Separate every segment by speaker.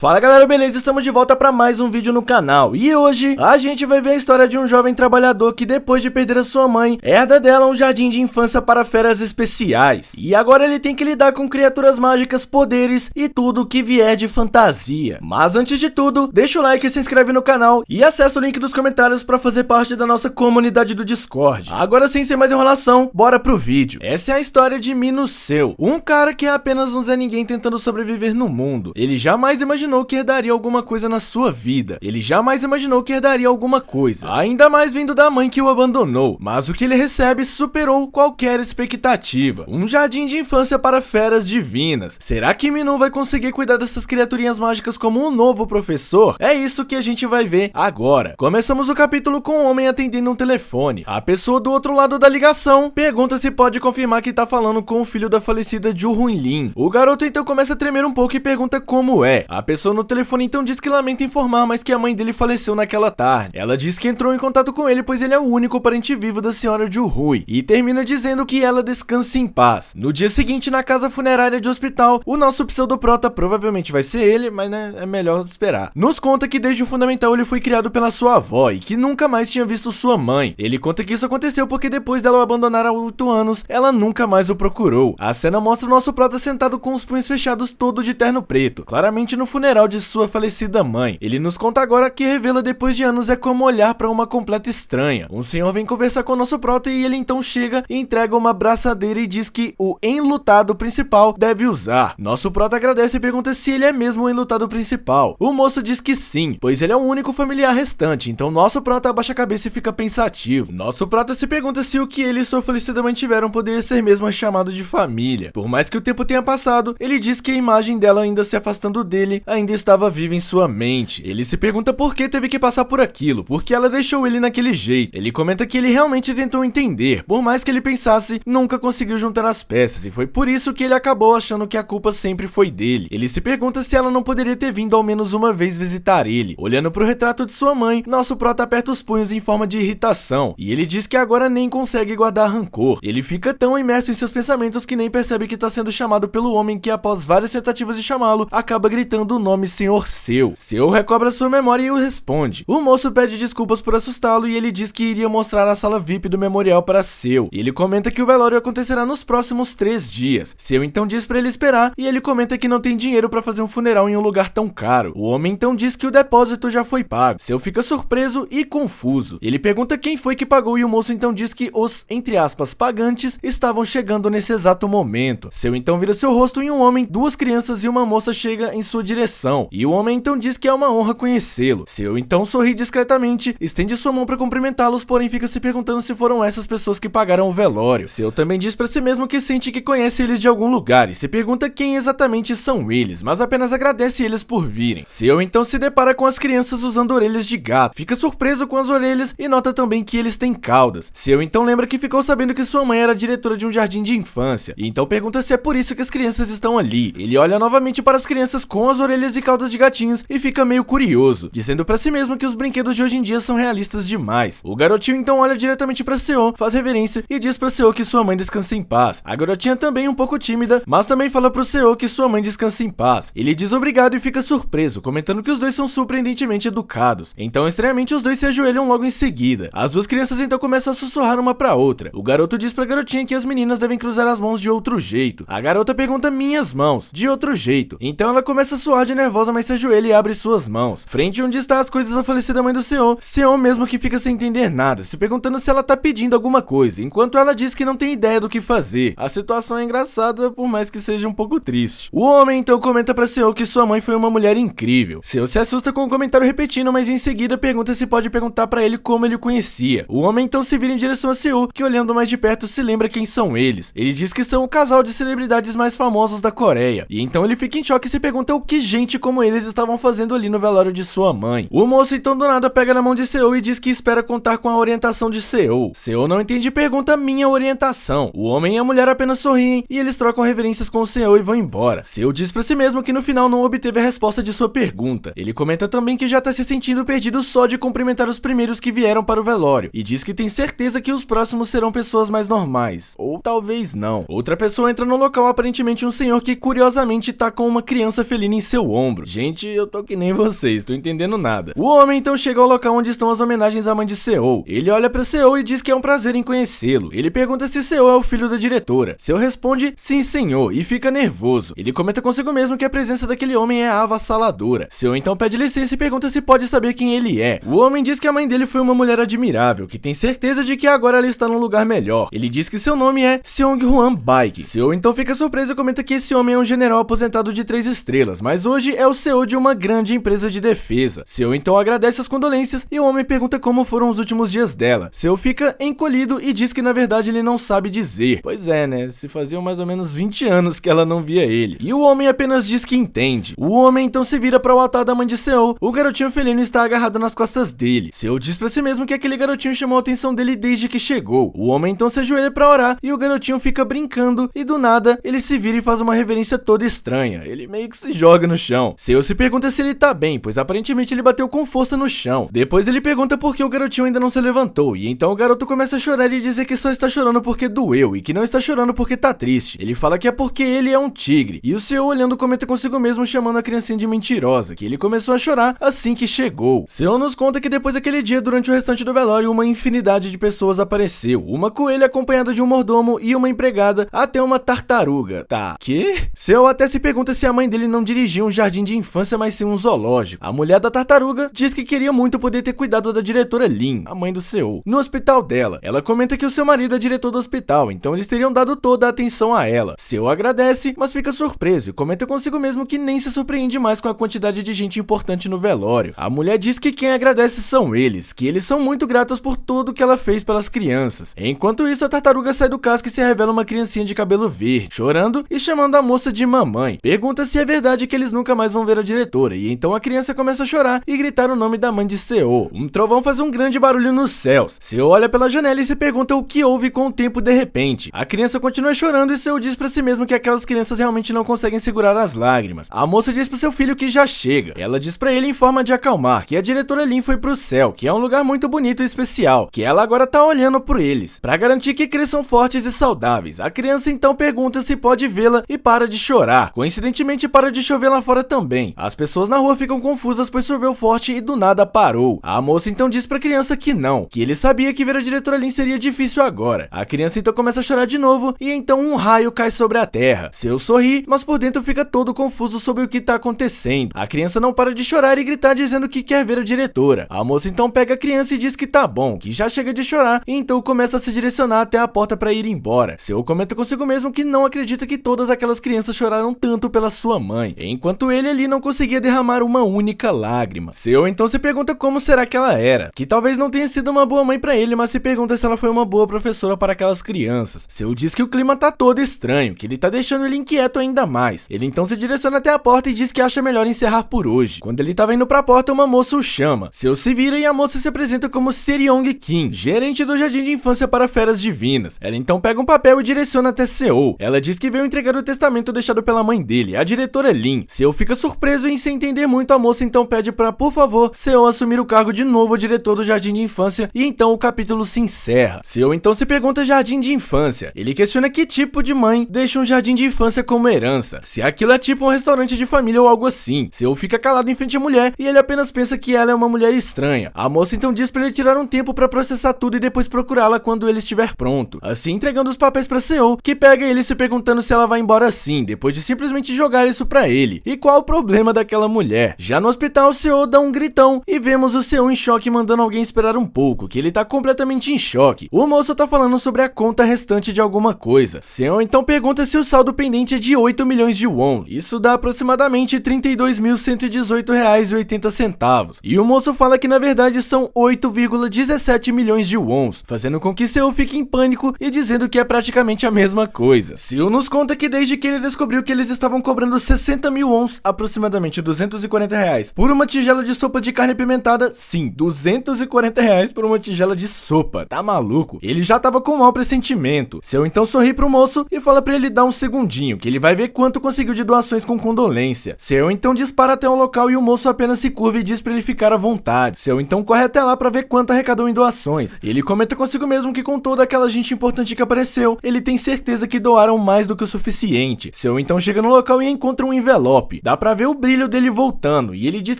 Speaker 1: Fala galera, beleza? Estamos de volta para mais um vídeo no canal e hoje a gente vai ver a história de um jovem trabalhador que depois de perder a sua mãe, herda dela um jardim de infância para feras especiais. E agora ele tem que lidar com criaturas mágicas, poderes e tudo que vier de fantasia. Mas antes de tudo, deixa o like, se inscreve no canal e acessa o link dos comentários para fazer parte da nossa comunidade do Discord. Agora sem ser mais enrolação, bora pro vídeo. Essa é a história de Minuceu, um cara que é apenas um Zé Ninguém tentando sobreviver no mundo. Ele jamais imaginou que herdaria alguma coisa na sua vida. Ele jamais imaginou que herdaria alguma coisa, ainda mais vindo da mãe que o abandonou. Mas o que ele recebe superou qualquer expectativa. Um jardim de infância para feras divinas. Será que Minu vai conseguir cuidar dessas criaturinhas mágicas como um novo professor? É isso que a gente vai ver agora. Começamos o capítulo com um homem atendendo um telefone. A pessoa do outro lado da ligação pergunta se pode confirmar que tá falando com o filho da falecida Ju Huinlin. O garoto então começa a tremer um pouco e pergunta como é. A pessoa no telefone então diz que lamenta informar, mas que a mãe dele faleceu naquela tarde. Ela diz que entrou em contato com ele, pois ele é o único parente vivo da senhora Ju Hui, e termina dizendo que ela descanse em paz. No dia seguinte, na casa funerária de hospital, o nosso pseudoprota, provavelmente vai ser ele, mas né, é melhor esperar, nos conta que desde o fundamental ele foi criado pela sua avó e que nunca mais tinha visto sua mãe. Ele conta que isso aconteceu porque depois dela o abandonar há 8 anos, ela nunca mais o procurou. A cena mostra o nosso prota sentado com os punhos fechados, todo de terno preto, claramente no funeral de sua falecida mãe. Ele nos conta agora que revela depois de anos é como olhar para uma completa estranha. Um senhor vem conversar com o nosso prota e ele então chega e entrega uma braçadeira e diz que o enlutado principal deve usar. Nosso prota agradece e pergunta se ele é mesmo o enlutado principal. O moço diz que sim, pois ele é o único familiar restante, então nosso prota abaixa a cabeça e fica pensativo. Nosso prota se pergunta se o que ele e sua falecida mãe tiveram poderia ser mesmo chamado de família. Por mais que o tempo tenha passado, ele diz que a imagem dela ainda se afastando dele ainda estava viva em sua mente. Ele se pergunta por que teve que passar por aquilo, porque ela deixou ele naquele jeito. Ele comenta que ele realmente tentou entender, por mais que ele pensasse, nunca conseguiu juntar as peças e foi por isso que ele acabou achando que a culpa sempre foi dele. Ele se pergunta se ela não poderia ter vindo ao menos uma vez visitar ele. Olhando pro retrato de sua mãe, nosso prota aperta os punhos em forma de irritação e ele diz que agora nem consegue guardar rancor. Ele fica tão imerso em seus pensamentos que nem percebe que está sendo chamado pelo homem que, após várias tentativas de chamá-lo, acaba gritando o nome Senhor Seu. Seu recobra sua memória e o responde. O moço pede desculpas por assustá-lo e ele diz que iria mostrar a sala VIP do memorial para Seu. Ele comenta que o velório acontecerá nos próximos 3 dias. Seu então diz para ele esperar e ele comenta que não tem dinheiro para fazer um funeral em um lugar tão caro. O homem então diz que o depósito já foi pago. Seu fica surpreso e confuso. Ele pergunta quem foi que pagou e o moço então diz que os, entre aspas, pagantes estavam chegando nesse exato momento. Seu então vira seu rosto e um homem, 2 crianças e uma moça chega em sua direção. E o homem então diz que é uma honra conhecê-lo. Seu então sorri discretamente, estende sua mão para cumprimentá-los, porém fica se perguntando se foram essas pessoas que pagaram o velório. Seu também diz para si mesmo que sente que conhece eles de algum lugar e se pergunta quem exatamente são eles, mas apenas agradece eles por virem. Seu então se depara com as crianças usando orelhas de gato, fica surpreso com as orelhas e nota também que eles têm caudas. Seu então lembra que ficou sabendo que sua mãe era diretora de um jardim de infância e então pergunta se é por isso que as crianças estão ali. Ele olha novamente para as crianças com as orelhas e caudas de gatinhos e fica meio curioso, dizendo pra si mesmo que os brinquedos de hoje em dia são realistas demais. O garotinho então olha diretamente pra Seo, faz reverência e diz pra Seo que sua mãe descansa em paz. A garotinha também um pouco tímida, mas também fala pro Seo que sua mãe descansa em paz. Ele diz obrigado e fica surpreso, comentando que os dois são surpreendentemente educados. Então estranhamente os dois se ajoelham logo em seguida. As 2 crianças então começam a sussurrar uma pra outra. O garoto diz pra garotinha que as meninas devem cruzar as mãos de outro jeito. A garota pergunta minhas mãos, de outro jeito. Então ela começa a suar de nervosa, mas se ajoelha e abre suas mãos. Frente onde está as coisas da falecida mãe do Seo, Seo mesmo que fica sem entender nada, se perguntando se ela tá pedindo alguma coisa, enquanto ela diz que não tem ideia do que fazer. A situação é engraçada, por mais que seja um pouco triste. O homem então comenta pra Seo que sua mãe foi uma mulher incrível. Seo se assusta com o comentário repetindo, mas em seguida pergunta se pode perguntar pra ele como ele o conhecia. O homem então se vira em direção a Seo, que olhando mais de perto se lembra quem são eles. Ele diz que são o casal de celebridades mais famosos da Coreia, e então ele fica em choque e se pergunta o que gente como eles estavam fazendo ali no velório de sua mãe. O moço então do nada pega na mão de Seo e diz que espera contar com a orientação de Seo. Seo não entende e pergunta minha orientação. O homem e a mulher apenas sorriem e eles trocam reverências com Seo e vão embora. Seo diz pra si mesmo que no final não obteve a resposta de sua pergunta. Ele comenta também que já tá se sentindo perdido só de cumprimentar os primeiros que vieram para o velório e diz que tem certeza que os próximos serão pessoas mais normais. Ou talvez não. Outra pessoa entra no local, aparentemente um senhor que curiosamente tá com uma criança felina em seu o ombro. Gente, eu tô que nem vocês, tô entendendo nada. O homem então chega ao local onde estão as homenagens à mãe de Seo. Ele olha pra Seo e diz que é um prazer em conhecê-lo. Ele pergunta se Seo é o filho da diretora. Seo responde, sim senhor, e fica nervoso. Ele comenta consigo mesmo que a presença daquele homem é avassaladora. Seo então pede licença e pergunta se pode saber quem ele é. O homem diz que a mãe dele foi uma mulher admirável, que tem certeza de que agora ela está num lugar melhor. Ele diz que seu nome é Seong-hwan Baek. Seo então fica surpreso e comenta que esse homem é um general aposentado de 3 estrelas, mas hoje é o CEO de uma grande empresa de defesa. Seo então agradece as condolências e o homem pergunta como foram os últimos dias dela. Seo fica encolhido e diz que na verdade ele não sabe dizer. Pois é, né? Se faziam mais ou menos 20 anos que ela não via ele. E o homem apenas diz que entende. O homem então se vira para o altar da mãe de Seo. O garotinho felino está agarrado nas costas dele. Seo diz pra si mesmo que aquele garotinho chamou a atenção dele desde que chegou. O homem então se ajoelha para orar e o garotinho fica brincando e do nada ele se vira e faz uma reverência toda estranha. Ele meio que se joga no chão. Seo se pergunta se ele tá bem, pois aparentemente ele bateu com força no chão. Depois ele pergunta por que o garotinho ainda não se levantou e então o garoto começa a chorar e dizer que só está chorando porque doeu e que não está chorando porque tá triste. Ele fala que é porque ele é um tigre e o Seo olhando comenta consigo mesmo chamando a criancinha de mentirosa, que ele começou a chorar assim que chegou. Seo nos conta que depois daquele dia, durante o restante do velório, uma infinidade de pessoas apareceu. Uma coelha acompanhada de um mordomo e uma empregada, até uma tartaruga. Tá, que? Seo até se pergunta se a mãe dele não dirigia um jardim de infância, mas sim um zoológico. A mulher da tartaruga diz que queria muito poder ter cuidado da diretora Lin, a mãe do Seo, no hospital dela. Ela comenta que o seu marido é diretor do hospital, então eles teriam dado toda a atenção a ela. Seo agradece, mas fica surpreso e comenta consigo mesmo que nem se surpreende mais com a quantidade de gente importante no velório. A mulher diz que quem agradece são eles, que eles são muito gratos por tudo que ela fez pelas crianças. Enquanto isso, a tartaruga sai do casco e se revela uma criancinha de cabelo verde, chorando e chamando a moça de mamãe. Pergunta se é verdade que eles nunca mais vão ver a diretora, e então a criança começa a chorar e gritar o nome da mãe de Seo. Um trovão faz um grande barulho nos céus. Seo olha pela janela e se pergunta o que houve com o tempo de repente. A criança continua chorando e Seo diz pra si mesmo que aquelas crianças realmente não conseguem segurar as lágrimas. A moça diz pro seu filho que já chega. Ela diz pra ele em forma de acalmar que a diretora Lin foi pro céu, que é um lugar muito bonito e especial, que ela agora tá olhando por eles, pra garantir que cresçam fortes e saudáveis. A criança então pergunta se pode vê-la e para de chorar. Coincidentemente, para de chover lá fora também. As pessoas na rua ficam confusas pois choveu forte e do nada parou. A moça então diz pra criança que não, que ele sabia que ver a diretora Lin seria difícil agora. A criança então começa a chorar de novo e então um raio cai sobre a terra. Seo sorri, mas por dentro fica todo confuso sobre o que tá acontecendo. A criança não para de chorar e gritar dizendo que quer ver a diretora. A moça então pega a criança e diz que tá bom, que já chega de chorar, e então começa a se direcionar até a porta para ir embora. Seo comenta consigo mesmo que não acredita que todas aquelas crianças choraram tanto pela sua mãe, enquanto ele ali não conseguia derramar uma única lágrima. Seo então se pergunta como será que ela era, que talvez não tenha sido uma boa mãe para ele, mas se pergunta se ela foi uma boa professora para aquelas crianças. Seo diz que o clima tá todo estranho, que ele tá deixando ele inquieto ainda mais. Ele então se direciona até a porta e diz que acha melhor encerrar por hoje. Quando ele tava indo pra porta, uma moça o chama. Seo se vira e a moça se apresenta como Seryong Kim, gerente do jardim de infância para feras divinas. Ela então pega um papel e direciona até Seo. Ela diz que veio entregar o testamento deixado pela mãe dele, a diretora Lin. Seo fica surpreso e sem entender muito, a moça então pede pra, por favor, Seo assumir o cargo de novo diretor do jardim de infância e então o capítulo se encerra. Seo então se pergunta jardim de infância. Ele questiona que tipo de mãe deixa um jardim de infância como herança, se aquilo é tipo um restaurante de família ou algo assim. Seo fica calado em frente à mulher e ele apenas pensa que ela é uma mulher estranha. A moça então diz pra ele tirar um tempo pra processar tudo e depois procurá-la quando ele estiver pronto, assim entregando os papéis pra Seo, que pega ele se perguntando se ela vai embora assim, depois de simplesmente jogar isso pra ele. E qual o problema daquela mulher? Já no hospital, Seo dá um gritão e vemos o Seo em choque mandando alguém esperar um pouco, que ele tá completamente em choque. O moço tá falando sobre a conta restante de alguma coisa. Seo então pergunta se o saldo pendente é de 8 milhões de won. Isso dá aproximadamente R$ 32.118,80. E o moço fala que na verdade são 8,17 milhões de wons, fazendo com que Seo fique em pânico e dizendo que é praticamente a mesma coisa. Seo nos conta que desde que ele descobriu que eles estavam cobrando 60 mil wons, aproximadamente R$ 240, por uma tigela de sopa de carne apimentada, sim, R$ 240 por uma tigela de sopa, tá maluco? Ele já tava com um mau pressentimento. Seo então sorri pro moço e fala pra ele dar um segundinho, que ele vai ver quanto conseguiu de doações com condolência. Seo então dispara até o local e o moço apenas se curva e diz pra ele ficar à vontade. Seo então corre até lá pra ver quanto arrecadou em doações. Ele comenta consigo mesmo que com toda aquela gente importante que apareceu, ele tem certeza que doaram mais do que o suficiente. Seo então chega no local e encontra um envelope. abre, dá pra ver o brilho dele voltando, e ele diz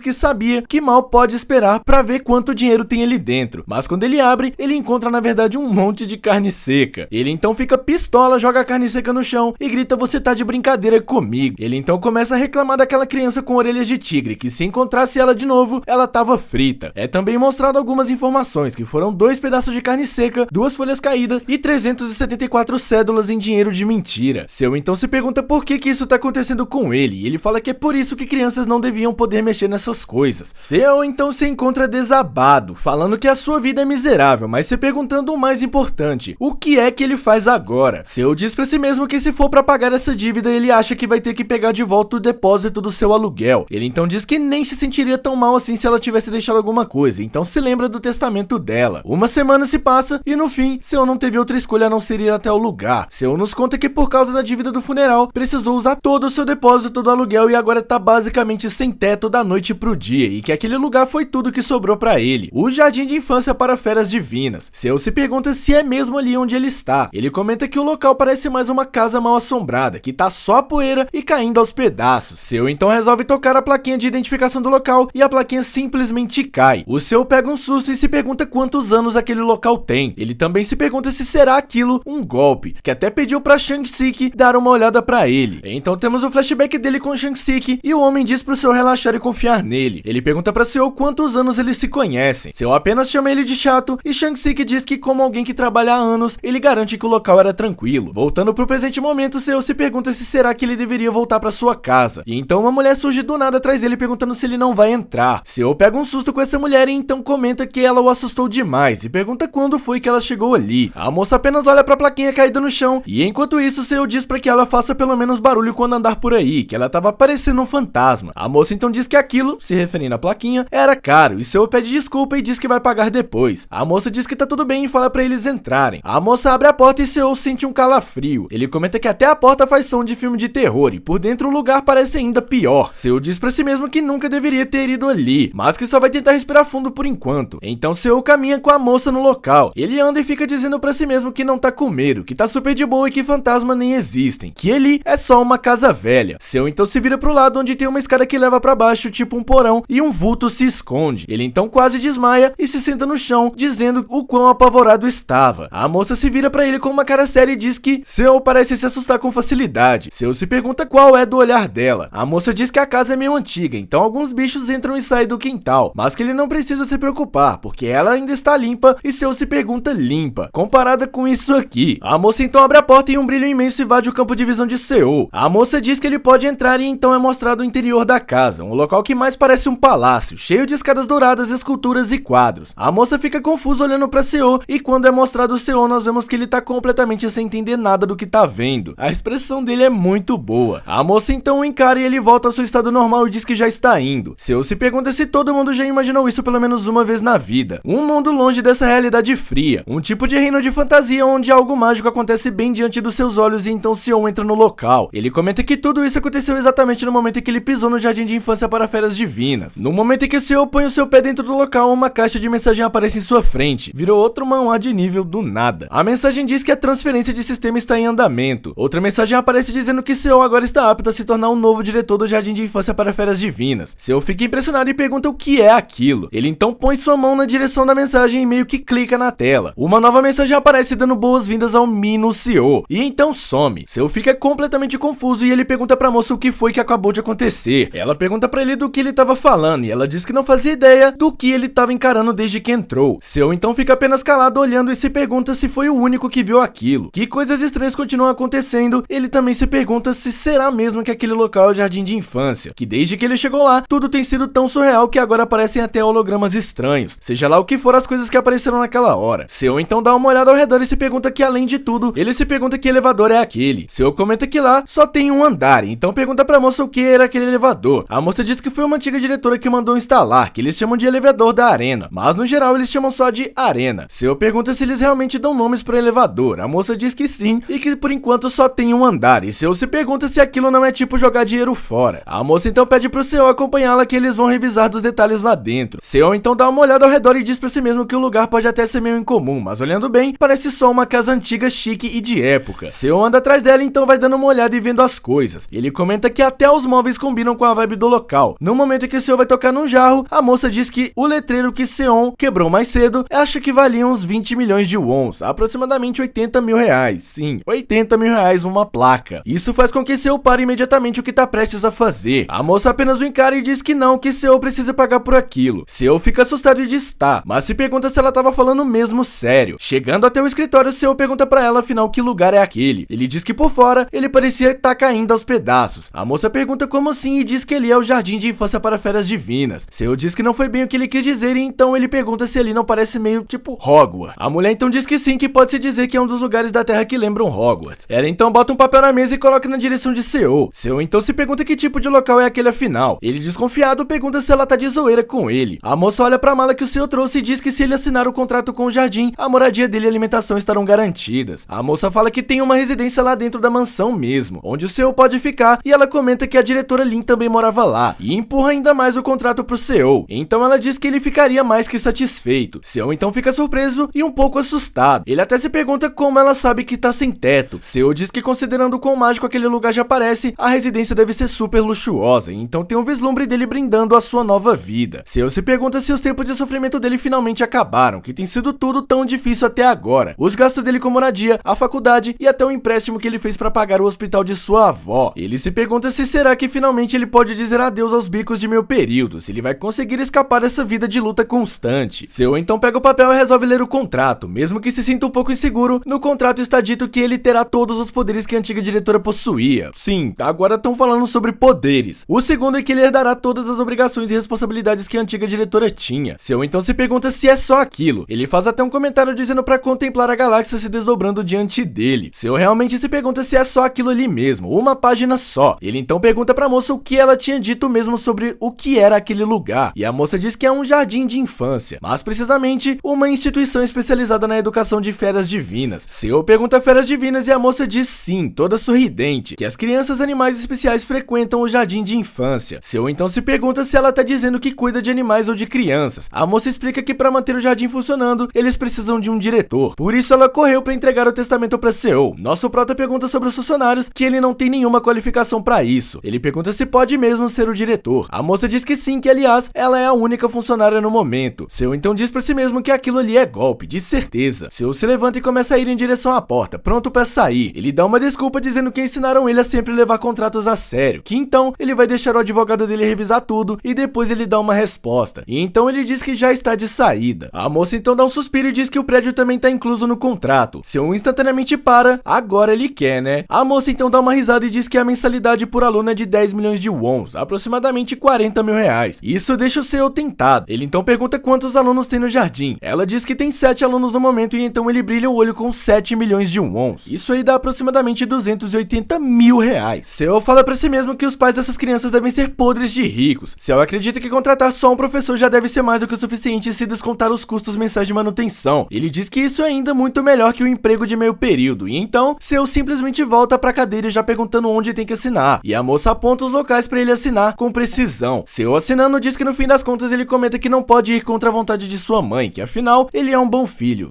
Speaker 1: que sabia que mal pode esperar pra ver quanto dinheiro tem ali dentro, mas quando ele abre, ele encontra na verdade um monte de carne seca. Ele então fica pistola, joga a carne seca no chão e grita: "Você tá de brincadeira comigo?" Ele então começa a reclamar daquela criança com orelhas de tigre, que se encontrasse ela de novo, ela tava frita. É também mostrado algumas informações, que foram 2 pedaços de carne seca, 2 folhas caídas e 374 cédulas em dinheiro de mentira. Seu então se pergunta por que isso tá acontecendo com ele, e ele fala que é por isso que crianças não deviam poder mexer nessas coisas. Seu então se encontra desabado, falando que a sua vida é miserável, mas se perguntando o mais importante: o que é que ele faz agora? Seu diz pra si mesmo que se for pra pagar essa dívida, ele acha que vai ter que pegar de volta o depósito do seu aluguel. Ele então diz que nem se sentiria tão mal assim se ela tivesse deixado alguma coisa, então se lembra do testamento dela. Uma semana se passa e no fim, Seu não teve outra escolha a não ser ir até o lugar. Seu nos conta que por causa da dívida do funeral, precisou usar todo o seu depósito do aluguel e agora tá basicamente sem teto da noite pro dia, e que aquele lugar foi tudo que sobrou pra ele, o jardim de infância para feras divinas. Seu se pergunta se é mesmo ali onde ele está. Ele comenta que o local parece mais uma casa mal assombrada, que tá só poeira e caindo aos pedaços. Seu então resolve tocar a plaquinha de identificação do local e a plaquinha simplesmente cai. O Seu pega um susto e se pergunta quantos anos aquele local tem. Ele também se pergunta se será aquilo um golpe, que até pediu pra Shang-Chi dar uma olhada pra ele. Então temos o flashback dele com Shang-Chi e o homem diz pro Seu relaxar e confiar nele. Ele pergunta pra Seu quantos anos eles se conhecem. Seu apenas chama ele de chato e Shang-Chi diz que, como alguém que trabalha há anos, ele garante que o local era tranquilo. Voltando pro presente momento, Seu se pergunta se será que ele deveria voltar pra sua casa. E então uma mulher surge do nada atrás dele perguntando se ele não vai entrar. Seu pega um susto com essa mulher e então comenta que ela o assustou demais e pergunta quando foi que ela chegou ali. A moça apenas olha pra plaquinha caída no chão e enquanto isso Seu diz pra que ela faça pelo menos barulho quando andar por aí, que ela tava parecendo um fantasma. A moça então diz que aquilo, se referindo à plaquinha, era caro e Seu pede desculpa e diz que vai pagar depois. A moça diz que tá tudo bem e fala pra eles entrarem. A moça abre a porta e Seu sente um calafrio. Ele comenta que até a porta faz som de filme de terror e por dentro o lugar parece ainda pior. Seu diz pra si mesmo que nunca deveria ter ido ali, mas que só vai tentar respirar fundo por enquanto. Então Seu caminha com a moça no local. Ele anda e fica dizendo pra si mesmo que não tá com medo, que tá super de boa e que fantasmas nem existem, que ali é só uma casa velha. Seu então se vira pro lado onde tem uma escada que leva pra baixo, tipo um porão, e um vulto se esconde. Ele então quase desmaia e se senta no chão, dizendo o quão apavorado estava. A moça se vira pra ele com uma cara séria e diz que Seu parece se assustar com facilidade. Seu se pergunta qual é do olhar dela. A moça diz que a casa é meio antiga, então alguns bichos entram e saem do quintal, mas que ele não precisa se preocupar, porque ela ainda está limpa e Seu se pergunta limpa, comparada com isso aqui. A moça então abre a porta e um brilho imenso invade o campo de visão de Seu. A moça diz que ele pode entrar e então é mostrado o interior da casa, um local que mais parece um palácio, cheio de escadas douradas, esculturas e quadros. A moça fica confusa olhando pra Seu e quando é mostrado o Seu, nós vemos que ele tá completamente sem entender nada do que tá vendo. A expressão dele é muito boa. A moça então o encara e ele volta ao seu estado normal e diz que já está indo. Seu se pergunta se todo mundo já imaginou isso pelo menos uma vez na vida. Um mundo longe dessa realidade fria. Um tipo de reino de fantasia onde algo mágico acontece bem diante dos seus olhos e então Seu entra no local. Ele comenta que tudo isso aconteceu exatamente no momento em que ele pisou no jardim de infância para feras divinas. No momento em que Seu põe o seu pé dentro do local, uma caixa de mensagem aparece em sua frente. Virou outro manhwa de nível do nada. A mensagem diz que a transferência de sistema está em andamento. Outra mensagem aparece dizendo que Seu agora está apto a se tornar um novo diretor do jardim de infância para feras divinas. Seu fica impressionado e pergunta o que é aquilo. Ele então põe sua mão na direção da mensagem e meio que clica na tela. Uma nova mensagem aparece dando boas-vindas ao Mino CEO. E então some. Seu fica completamente confuso e ele pergunta pra moça o que foi que acabou de acontecer. Ela pergunta pra ele do que ele tava falando e ela diz que não fazia ideia do que ele tava encarando desde que entrou. Seu então fica apenas calado olhando e se pergunta se foi o único que viu aquilo. Que coisas estranhas continuam acontecendo. Ele também se pergunta se será mesmo que aquele local é o jardim de infância. Que desde que ele chegou lá, tudo tem sido tão surreal que agora aparecem até hologramas estranhos. Seja lá o que for as coisas que apareceram naquela hora. Seu então dá uma olhada ao redor e se pergunta que além de tudo, ele se pergunta que elevador é aquele. Seu comenta que lá só tem um andar, então pergunta pra moça o que era aquele elevador. A moça diz que foi uma antiga diretora que mandou instalar, que eles chamam de elevador da arena, mas no geral eles chamam só de arena. Seu pergunta se eles realmente dão nomes pro elevador. A moça diz que sim e que por enquanto só tem um andar, e Seu se pergunta se aquilo não é tipo jogar dinheiro fora. A moça então pede pro Seu acompanhá-la que eles vão revisar dos detalhes lá dentro. Seu então dá uma olhada ao redor e diz pra si mesmo que o lugar pode até ser meio incomum, mas olhando bem, parece só uma casa antiga, chique e de época. Seu anda atrás dela e então vai dando uma olhada e vendo as coisas. Ele comenta que até até os móveis combinam com a vibe do local. No momento em que Seo vai tocar num jarro, a moça diz que o letreiro que Seon quebrou mais cedo acha que valia uns 20 milhões de wons, aproximadamente 80 mil reais. Sim, 80 mil reais uma placa. Isso faz com que Seo pare imediatamente o que tá prestes a fazer. A moça apenas o encara e diz que não, que Seo precisa pagar por aquilo. Seo fica assustado e diz tá, mas se pergunta se ela tava falando mesmo sério. Chegando até o escritório, Seo pergunta pra ela afinal que lugar é aquele. Ele diz que por fora ele parecia estar caindo aos pedaços. A moça pergunta como assim e diz que ele é o jardim de infância para feras divinas. Seo diz que não foi bem o que ele quis dizer e então ele pergunta se ali não parece meio tipo Hogwarts. A mulher então diz que sim, que pode se dizer que é um dos lugares da Terra que lembram Hogwarts. Ela então bota um papel na mesa e coloca na direção de Seo. Seo então se pergunta que tipo de local é aquele afinal. Ele desconfiado pergunta se ela tá de zoeira com ele. A moça olha pra mala que o Seo trouxe e diz que se ele assinar o contrato com o jardim, a moradia dele e a alimentação estarão garantidas. A moça fala que tem uma residência lá dentro da mansão mesmo, onde o Seo pode ficar, e ela comenta que a diretora Lin também morava lá, e empurra ainda mais o contrato pro Seo. Então ela diz que ele ficaria mais que satisfeito. Seo então fica surpreso e um pouco assustado. Ele até se pergunta como ela sabe que tá sem teto. Seo diz que considerando quão mágico aquele lugar já parece, a residência deve ser super luxuosa, então tem um vislumbre dele brindando a sua nova vida. Seo se pergunta se os tempos de sofrimento dele finalmente acabaram, que tem sido tudo tão difícil até agora. Os gastos dele com moradia, a faculdade e até o empréstimo que ele fez pra pagar o hospital de sua avó. Ele se pergunta se será que finalmente ele pode dizer adeus aos bicos de meio período, se ele vai conseguir escapar dessa vida de luta constante. Seo então pega o papel e resolve ler o contrato. Mesmo que se sinta um pouco inseguro, no contrato está dito que ele terá todos os poderes que a antiga diretora possuía. Sim, agora estão falando sobre poderes. O segundo é que ele herdará todas as obrigações e responsabilidades que a antiga diretora tinha. Seo então se pergunta se é só aquilo. Ele faz até um comentário dizendo para contemplar a galáxia se desdobrando diante dele. Seo realmente se pergunta se é só aquilo ali mesmo, uma página só. Ele então pergunta pra moça o que ela tinha dito mesmo sobre o que era aquele lugar, e a moça diz que é um jardim de infância, mas precisamente uma instituição especializada na educação de feras divinas. Seo pergunta feras divinas e a moça diz sim, toda sorridente, que as crianças animais especiais frequentam o jardim de infância. Seo então se pergunta se ela tá dizendo que cuida de animais ou de crianças. A moça explica que para manter o jardim funcionando, eles precisam de um diretor. Por isso ela correu para entregar o testamento para Seo. Nosso prota pergunta sobre os funcionários, que ele não tem nenhuma qualificação para isso. Ele pergunta se pode mesmo ser o diretor. A moça diz que sim, que aliás, ela é a única funcionária no momento. Seo então diz para si mesmo que aquilo ali é golpe, de certeza. Seo se levanta e começa a ir em direção à porta, pronto para sair. Ele dá uma desculpa dizendo que ensinaram ele a sempre levar contratos a sério, que então ele vai deixar o advogado dele revisar tudo e depois ele dá uma resposta. E então ele diz que já está de saída. A moça então dá um suspiro e diz que o prédio também está incluso no contrato. Seo instantaneamente para, agora ele quer, né? A moça então dá uma risada e diz que a mensalidade por aluno é de 10 milhões de wons, aproximadamente 40 mil reais. Isso deixa o Seo tentado. Ele então pergunta quantos alunos tem no jardim. Ela diz que tem 7 alunos no momento e então ele brilha o olho com 7 milhões de wons. Isso aí dá aproximadamente 280 mil reais. Seo fala pra si mesmo que os pais dessas crianças devem ser podres de ricos. Seo acredita que contratar só um professor já deve ser mais do que o suficiente se descontar os custos mensais de manutenção. Ele diz que isso é ainda muito melhor que o emprego de meio período. E então, Seo simplesmente volta pra cadeira já perguntando onde tem que assinar. E a moça aponta os locais pra ele assinar com precisão. Seo assinando diz que no fim das contas ele comenta que não pode ir contra a vontade de sua mãe, que afinal ele é um bom filho.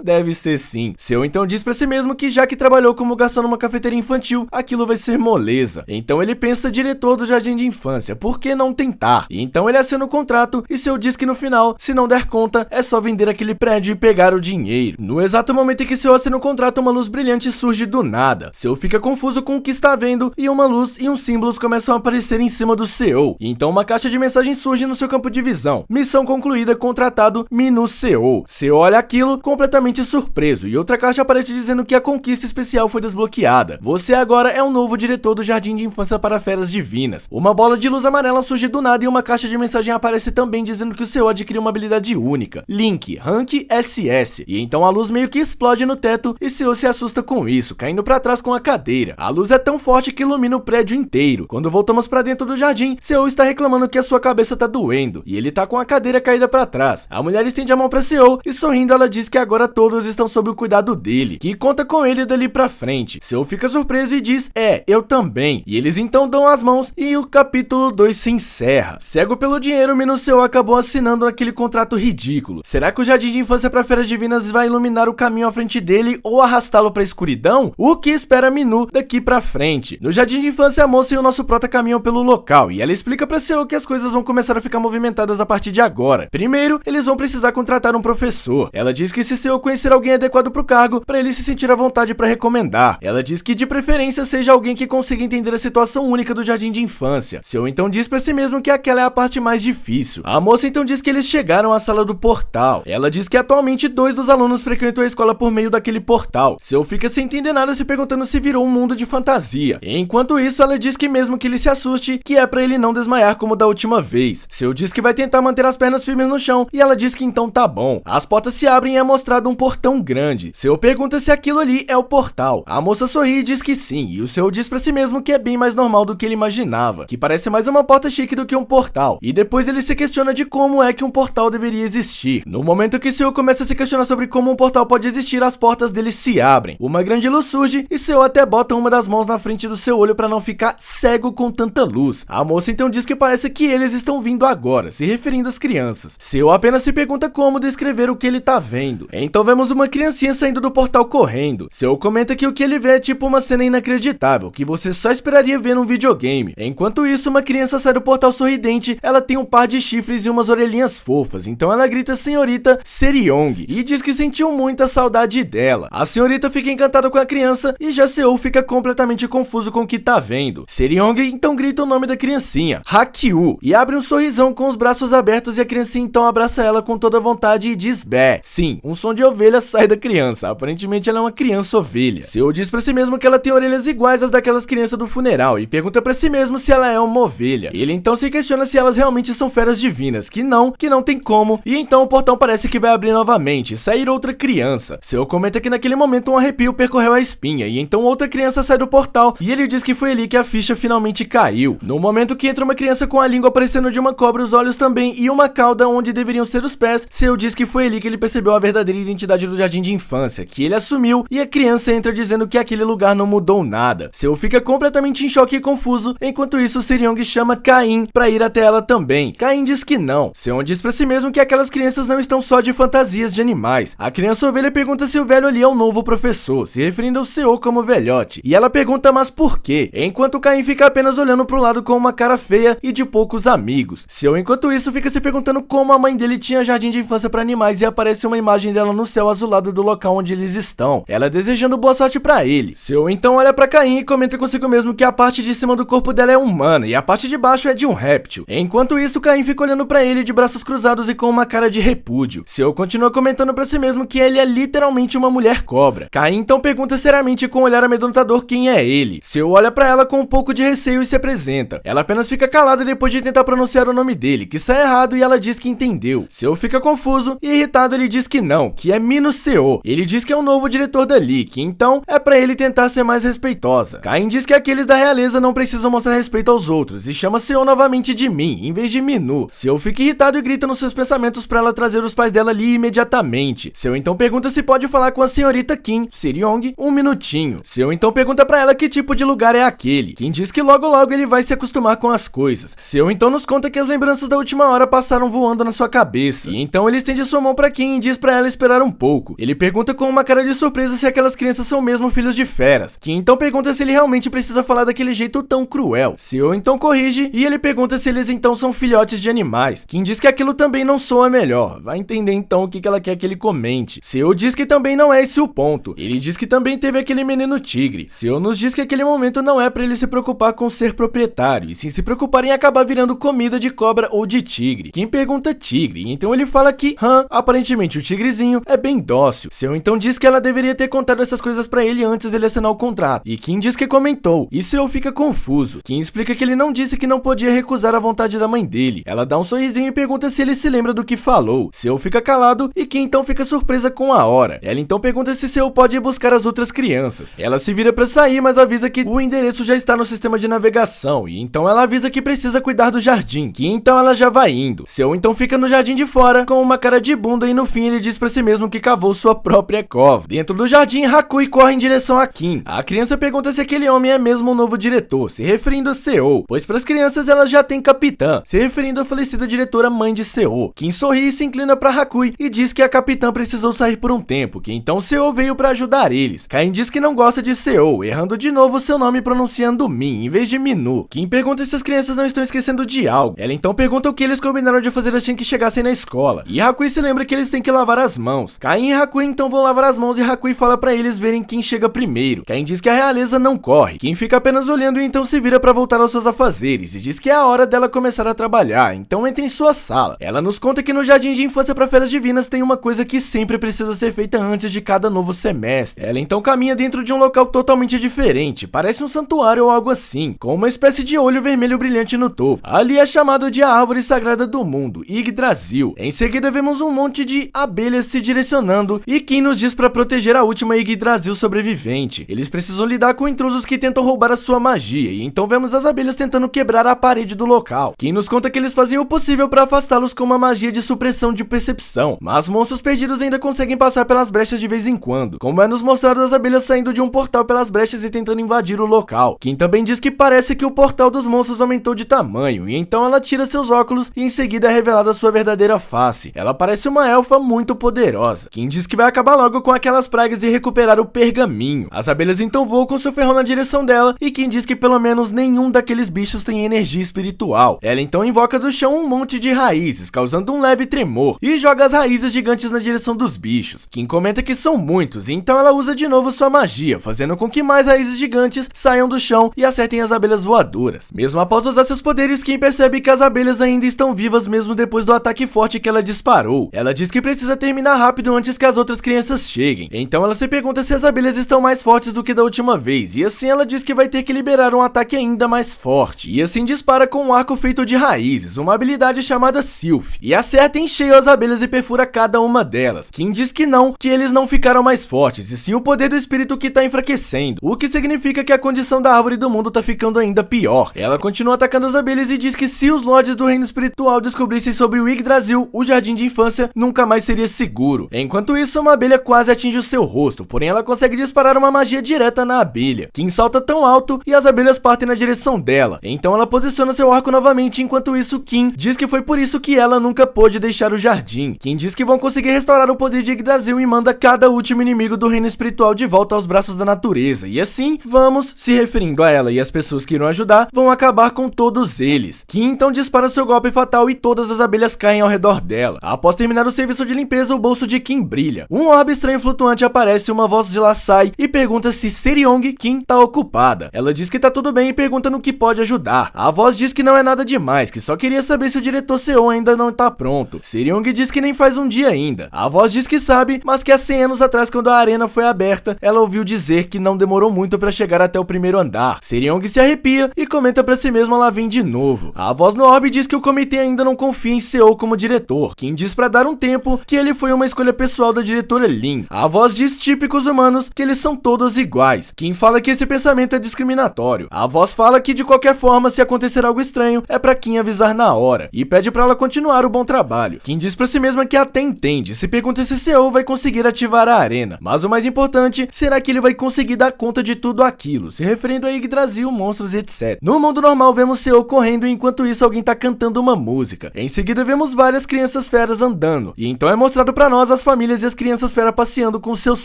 Speaker 1: Deve ser sim. Seo então diz pra si mesmo que já que trabalhou como garçom numa cafeteria infantil, aquilo vai ser moleza. Então ele pensa diretor do jardim de infância, por que não tentar? E então ele assina o contrato e Seo diz que no final, se não der conta, é só vender aquele prédio e pegar o dinheiro. No exato momento em que Seo assina o contrato, uma luz brilhante surge do nada. Seo fica confuso com o que está vendo e uma luz e uns símbolos começam a aparecer em cima do Seo. E então uma caixa de mensagem surge no seu campo de visão. Missão concluída, contratado Minu Seo. Seo olha aquilo completamente surpreso e outra caixa aparece dizendo que a conquista especial foi desbloqueada. Você agora é um novo diretor do Jardim de Infância para Feras Divinas. Uma bola de luz amarela surge do nada e uma caixa de mensagem aparece também dizendo que o Seo adquiriu uma habilidade única, Link, Rank SS. E então a luz meio que explode no teto e Seo se assusta com isso, caindo pra trás com a cadeira. A luz é tão forte que ilumina o prédio inteiro. Quando voltamos pra dentro do jardim, Seo está reclamando que a sua cabeça tá doendo e ele tá com a cadeira caída pra trás. A mulher estende a mão pra Seo e sorrindo ela diz que agora todos estão sob o cuidado dele, que conta com ele dali pra frente. Seo fica surpreso e diz, eu também. E eles então dão as mãos e o capítulo 2 se encerra. Cego pelo dinheiro, Minu Seo acabou assinando aquele contrato ridículo. Será que o Jardim de Infância para Feras Divinas vai iluminar o caminho à frente dele ou arrastá-lo pra escuridão? O que espera Minu daqui pra frente? No Jardim de Infância, moça e o nosso prota caminham pelo local e ela explica pra Seo que as coisas vão começar a ficar movimentadas a partir de agora. Primeiro, eles vão precisar contratar um professor. Ela diz que se Seo conhecer alguém adequado pro cargo, pra ele se sentir à vontade pra recomendar. Ela diz que de preferência seja alguém que consiga entender a situação única do jardim de infância. Seo então diz pra si mesmo que aquela é a parte mais difícil. A moça então diz que eles chegaram à sala do portal. Ela diz que atualmente 2 dos alunos frequentam a escola por meio daquele portal. Seo fica sem entender nada, se perguntando se virou um mundo de fantasia. Enquanto isso, ela diz que mesmo que ele se assuste, que é pra ele não desmaiar como da última vez. Seo diz que vai tentar manter as pernas firmes no chão e ela diz que então tá bom. As portas se abrem e é mostrado um portão grande. Seo pergunta se aquilo ali é o portal. A moça sorri e diz que sim, e o Seo diz pra si mesmo que é bem mais normal do que ele imaginava, que parece mais uma porta chique do que um portal. E depois ele se questiona de como é que um portal deveria existir. No momento que Seo começa a se questionar sobre como um portal pode existir, as portas dele se abrem. Uma grande luz surge e Seo até bota uma das mãos na frente do seu olho pra não ficar cego com tanta luz. A moça então diz que parece que eles estão vindo agora, se referindo às crianças. Seo apenas se pergunta como descrever o que ele tá vendo. Então vemos uma criancinha saindo do portal correndo. Seo comenta que o que ele vê é tipo uma cena inacreditável, que você só esperaria ver num videogame. Enquanto isso, uma criança sai do portal sorridente, ela tem um par de chifres e umas orelhinhas fofas, então ela grita senhorita Seryong e diz que sentiu muita saudade dela. A senhorita fica encantada com a criança e já Seo fica completamente confuso com o que tá vendo. Seryong então grita o nome da criancinha, Hakyu, e abre um sorrisão com os braços abertos e a criancinha então abraça ela com toda vontade e diz bé. Sim, um som de ovelha sai da criança, aparentemente ela é uma criança ovelha. Seo diz pra si mesmo que ela tem orelhas iguais às daquelas crianças do funeral e pergunta pra si mesmo se ela é uma ovelha. Ele então se questiona se elas realmente são feras divinas, que não tem como, e então o portão parece que vai abrir novamente e sair outra criança. Seo comenta que naquele momento um arrepio percorreu a espinha e então outra criança sai do portal e ele diz que foi ali que a ficha finalmente caiu. No momento que entra uma criança com a língua parecendo de uma cobra, os olhos também e uma cauda onde deveriam ser os pés, Seo diz que foi ali que ele percebeu a verdadeira identidade do jardim de infância, que ele assumiu, e a criança entra dizendo que aquele lugar não mudou nada. Seo fica completamente em choque e confuso, enquanto isso Seryong chama Caim pra ir até ela também. Caim diz que não. Seo diz pra si mesmo que aquelas crianças não estão só de fantasias de animais. A criança ovelha pergunta se o velho ali é o novo professor, se referindo ao Seo como velhote, e ela pergunta mas por quê? Enquanto Caim fica apenas olhando pro lado com uma cara feia e de poucos amigos. Seo enquanto isso fica se perguntando como a mãe dele tinha jardim de infância para animais e aparece uma imagem dela no céu azulado do local onde eles estão, ela desejando boa sorte pra ele. Seo então olha pra Caim e comenta consigo mesmo que a parte de cima do corpo dela é humana e a parte de baixo é de um réptil. Enquanto isso, Caim fica olhando pra ele de braços cruzados e com uma cara de repúdio. Seo continua comentando pra si mesmo que ele é literalmente uma mulher cobra. Caim então pergunta seriamente com um olhar amedrontador quem é ele. Seo olha pra ela com um pouco de receio e se apresenta. Ela apenas fica calada depois de tentar pronunciar o nome dele, que sai errado, e ela diz que entendeu. Seo fica confuso e irritado, ele diz que não, que é Mino Seo. Ele diz que é o novo diretor dali, que então é pra ele tentar ser mais respeitosa. Caim diz que aqueles da realeza não precisam mostrar respeito aos outros e chama Seo novamente de Min, em vez de Minu. Seo fica irritado e grita nos seus pensamentos pra ela trazer os pais dela ali imediatamente. Seo então pergunta se pode falar com a senhorita Kim, Seryong, um minutinho. Seo então pergunta pra ela que tipo de lugar é aquele. Kim diz que logo ele vai se acostumar com as coisas. Seo então nos conta que as lembranças da última hora passaram voando na sua cabeça. E então ele estende sua mão pra Kim e diz pra ela esperar um pouco. Ele pergunta com uma cara de surpresa se aquelas crianças são mesmo filhos de feras. Kim então pergunta se ele realmente precisa falar daquele jeito tão cruel. Seo então corrige e ele pergunta se eles então são filhotes de animais. Kim diz que aquilo também não soa melhor. Vai entender então o que ela quer que ele comente. Seo diz que também não é esse o ponto. Ele diz que também teve aquele menino tigre. Seo nos diz que aquele momento não é pra ele se preocupar com ser proprietário, e sim se preocupar em acabar virando comida de cobra ou de tigre. Kim pergunta tigre, então ele fala que, aparentemente o tigrezinho é bem dócil. Seo então diz que ela deveria ter contado essas coisas pra ele antes dele assinar o contrato, e Kim diz que comentou, e Seo fica confuso. Kim explica que ele não disse que não podia recusar a vontade da mãe dele. Ela dá um sorrisinho e pergunta se ele se lembra do que falou. Seo fica calado e Kim então fica surpresa com a hora. Ela então pergunta se Seo pode ir buscar as outras crianças. Ela se vira pra sair, mas avisa que o endereço já está no sistema de navegação, e então ela avisa que precisa cuidar do jardim, que então ela já vai indo. Seo então fica no jardim de fora com uma cara de bunda e no fim ele diz pra si mesmo que cavou sua própria cova. Dentro do jardim, Hakui corre em direção a Kim. A criança pergunta se aquele homem é mesmo o novo diretor, se referindo a Seo, pois pras crianças ela já tem capitã, se referindo à falecida diretora mãe de Seo. Kim sorri e se inclina pra Hakui e diz que a capitã precisou sair por um tempo, que então Seo veio pra ajudar eles. Caim diz que não gosta de Seo, errando de novo seu nome pronunciando falando Min em vez de Minu. Kim pergunta se as crianças não estão esquecendo de algo. Ela então pergunta o que eles combinaram de fazer assim que chegassem na escola. E Hakui se lembra que eles têm que lavar as mãos. Caim e Hakui então vão lavar as mãos e Hakui fala pra eles verem quem chega primeiro. Caim diz que a realeza não corre. Kim fica apenas olhando e então se vira pra voltar aos seus afazeres e diz que é a hora dela começar a trabalhar, então entra em sua sala. Ela nos conta que no Jardim de Infância para Feras Divinas tem uma coisa que sempre precisa ser feita antes de cada novo semestre. Ela então caminha dentro de um local totalmente diferente, parece um santuário ou algo assim, com uma espécie de olho vermelho brilhante no topo. Ali é chamado de a Árvore Sagrada do Mundo, Yggdrasil. Em seguida vemos um monte de abelhas se direcionando e Kim nos diz para proteger a última Yggdrasil sobrevivente. Eles precisam lidar com intrusos que tentam roubar a sua magia, e então vemos as abelhas tentando quebrar a parede do local. Kim nos conta que eles fazem o possível para afastá-los com uma magia de supressão de percepção, mas monstros perdidos ainda conseguem passar pelas brechas de vez em quando, como é nos mostrado as abelhas saindo de um portal pelas brechas e tentando invadir o local. Kim também diz que parece que o portal dos monstros aumentou de tamanho, e então ela tira seus óculos e em seguida é revelada sua verdadeira face. Ela parece uma elfa muito poderosa. Kim diz que vai acabar logo com aquelas pragas e recuperar o pergaminho. As abelhas então voam com seu ferrão na direção dela e Kim diz que pelo menos nenhum daqueles bichos tem energia espiritual. Ela então invoca do chão um monte de raízes, causando um leve tremor, e joga as raízes gigantes na direção dos bichos. Kim comenta que são muitos, e então ela usa de novo sua magia, fazendo com que mais raízes gigantes saiam do chão e acertem as abelhas voadoras. Mesmo após usar seus poderes, Kim percebe que as abelhas ainda estão vivas mesmo depois do ataque forte que ela disparou. Ela diz que precisa terminar rápido antes que as outras crianças cheguem. Então ela se pergunta se as abelhas estão mais fortes do que da última vez, e assim ela diz que vai ter que liberar um ataque ainda mais forte. E assim dispara com um arco feito de raízes, uma habilidade chamada Sylph, e acerta em cheio as abelhas e perfura cada uma delas. Kim diz que não, que eles não ficaram mais fortes, e sim o poder do espírito que tá enfraquecendo, o que significa que a condição da árvore do mundo tá ficando ainda pior. Ela continua atacando as abelhas e diz que se os lords do reino espiritual descobrissem sobre o Yggdrasil, o jardim de infância nunca mais seria seguro. Enquanto isso, uma abelha quase atinge o seu rosto, porém ela consegue disparar uma magia direta na abelha. Kim salta tão alto e as abelhas partem na direção dela, então ela posiciona seu arco novamente. Enquanto isso, Kim diz que foi por isso que ela nunca pôde deixar o jardim. Kim diz que vão conseguir restaurar o poder de Yggdrasil e manda cada último inimigo do reino espiritual de volta aos braços da natureza, e assim, vamos, se referindo a ela e as pessoas que irão ajudar, vão acabar com todos eles. Kim então dispara seu golpe fatal e todas as abelhas caem ao redor dela. Após terminar o serviço de limpeza, o bolso de Kim brilha. Um orbe estranho flutuante aparece, uma voz de lá sai e pergunta se Seryong Kim tá ocupada. Ela diz que tá tudo bem e pergunta no que pode ajudar. A voz diz que não é nada demais, que só queria saber se o diretor Seon ainda não tá pronto. Seryong diz que nem faz um dia ainda. A voz diz que sabe, mas que há 100 anos atrás, quando a arena foi aberta, ela ouviu dizer que não demorou muito pra chegar até o primeiro andar. Seryong se arrepia e comenta pra si mesma lá vem de novo. A voz no orbe diz que o comitê ainda não confia em Seo como diretor. Kim diz pra dar um tempo que ele foi uma escolha pessoal da diretora Lin. A voz diz típicos humanos que eles são todos iguais. Kim fala que esse pensamento é discriminatório. A voz fala que de qualquer forma, se acontecer algo estranho, é pra Kim avisar na hora, e pede pra ela continuar o bom trabalho. Kim diz pra si mesma que até entende, se pergunta se Seo vai conseguir ativar a arena, mas o mais importante, será que ele vai conseguir dar conta de tudo aquilo, se referindo a Yggdrasil, monstros e etc. No mundo normal vemos Seo correndo e enquanto isso alguém tá cantando uma música. Em seguida vemos várias crianças feras andando, e então é mostrado pra nós as famílias e as crianças feras passeando com seus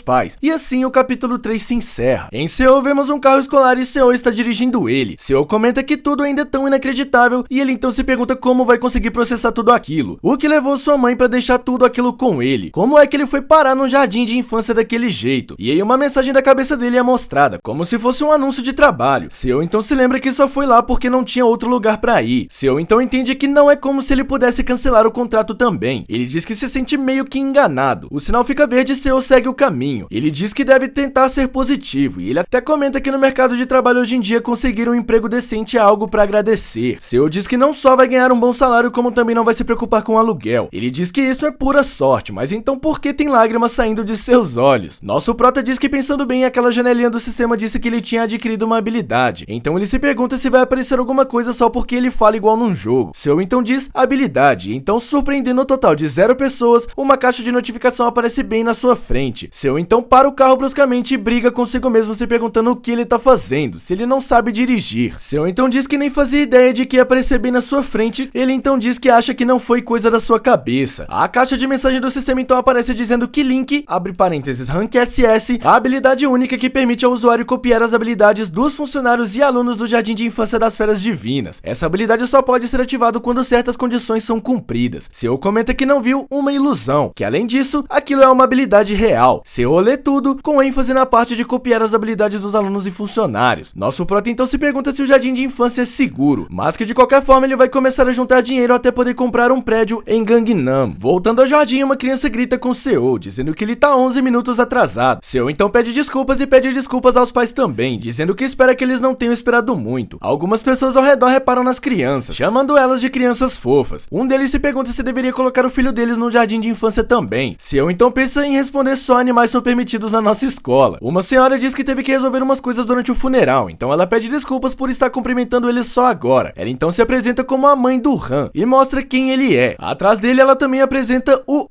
Speaker 1: pais, e assim o capítulo 3 se encerra. Em Seo vemos um carro escolar e Seo está dirigindo ele. Seo comenta que tudo ainda é tão inacreditável e ele então se pergunta como vai conseguir processar tudo aquilo, o que levou sua mãe pra deixar tudo aquilo com ele, como é que ele foi parar num jardim de infância daquele jeito, e aí uma mensagem da cabeça dele é mostrada, como se fosse um anúncio de trabalho. Seo então se lembra que só foi lá porque não tinha outro lugar pra ir. Seo então entende que não é como se ele pudesse cancelar o contrato também. Ele diz que se sente meio que enganado. O sinal fica verde e Seo segue o caminho. Ele diz que deve tentar ser positivo, e ele até comenta que no mercado de trabalho hoje em dia conseguir um emprego decente é algo pra agradecer. Seo diz que não só vai ganhar um bom salário, como também não vai se preocupar com o aluguel. Ele diz que isso é pura sorte, mas então por que tem lágrimas saindo de seus olhos? Nosso prota diz que pensando bem, aquela janelinha do sistema disse que ele tinha adquirido uma habilidade. Então ele se pergunta se vai aparecer alguma coisa só porque ele fala igual num jogo. Seo então diz habilidade, então surpreendendo o total de 0 pessoas, uma caixa de notificação aparece bem na sua frente. Seo então para o carro bruscamente e briga consigo mesmo se perguntando o que ele tá fazendo, se ele não sabe dirigir. Seo então diz que nem fazia ideia de que ia aparecer bem na sua frente. Ele então diz que acha que não foi coisa da sua cabeça. A caixa de mensagem do sistema então aparece dizendo que Link, abre parênteses, Rank SS, a habilidade única que permite ao usuário copiar as habilidades dos funcionários e alunos do Jardim de Infância das Feras Divinas. Essa habilidade só pode ser ativada quando certas condições são cumpridas. Seo comenta que não viu uma ilusão, que além disso, aquilo é uma habilidade real. Seo lê tudo, com ênfase na parte de copiar as habilidades dos alunos e funcionários. Nosso prota então se pergunta se o Jardim de Infância é seguro, mas que de qualquer forma ele vai começar a juntar dinheiro até poder comprar um prédio em Gangnam. Voltando ao jardim, uma criança grita com Seo, dizendo que ele tá 11 minutos atrasado. Seo então pede desculpas e pede desculpas aos pais também, dizendo que espera que eles não tenham esperado muito. Algumas pessoas ao redor reparam nas crianças, chamando elas de crianças fofas. Um deles se pergunta se deveria colocar o filho deles no Jardim de Infância também. Seo então pensa em responder só animais são permitidos na nossa escola. Uma senhora diz que teve que resolver umas coisas durante o funeral, então ela pede desculpas por estar cumprimentando ele só agora. Ela então se apresenta como a mãe do Han e mostra quem ele é. Atrás dele ela também apresenta o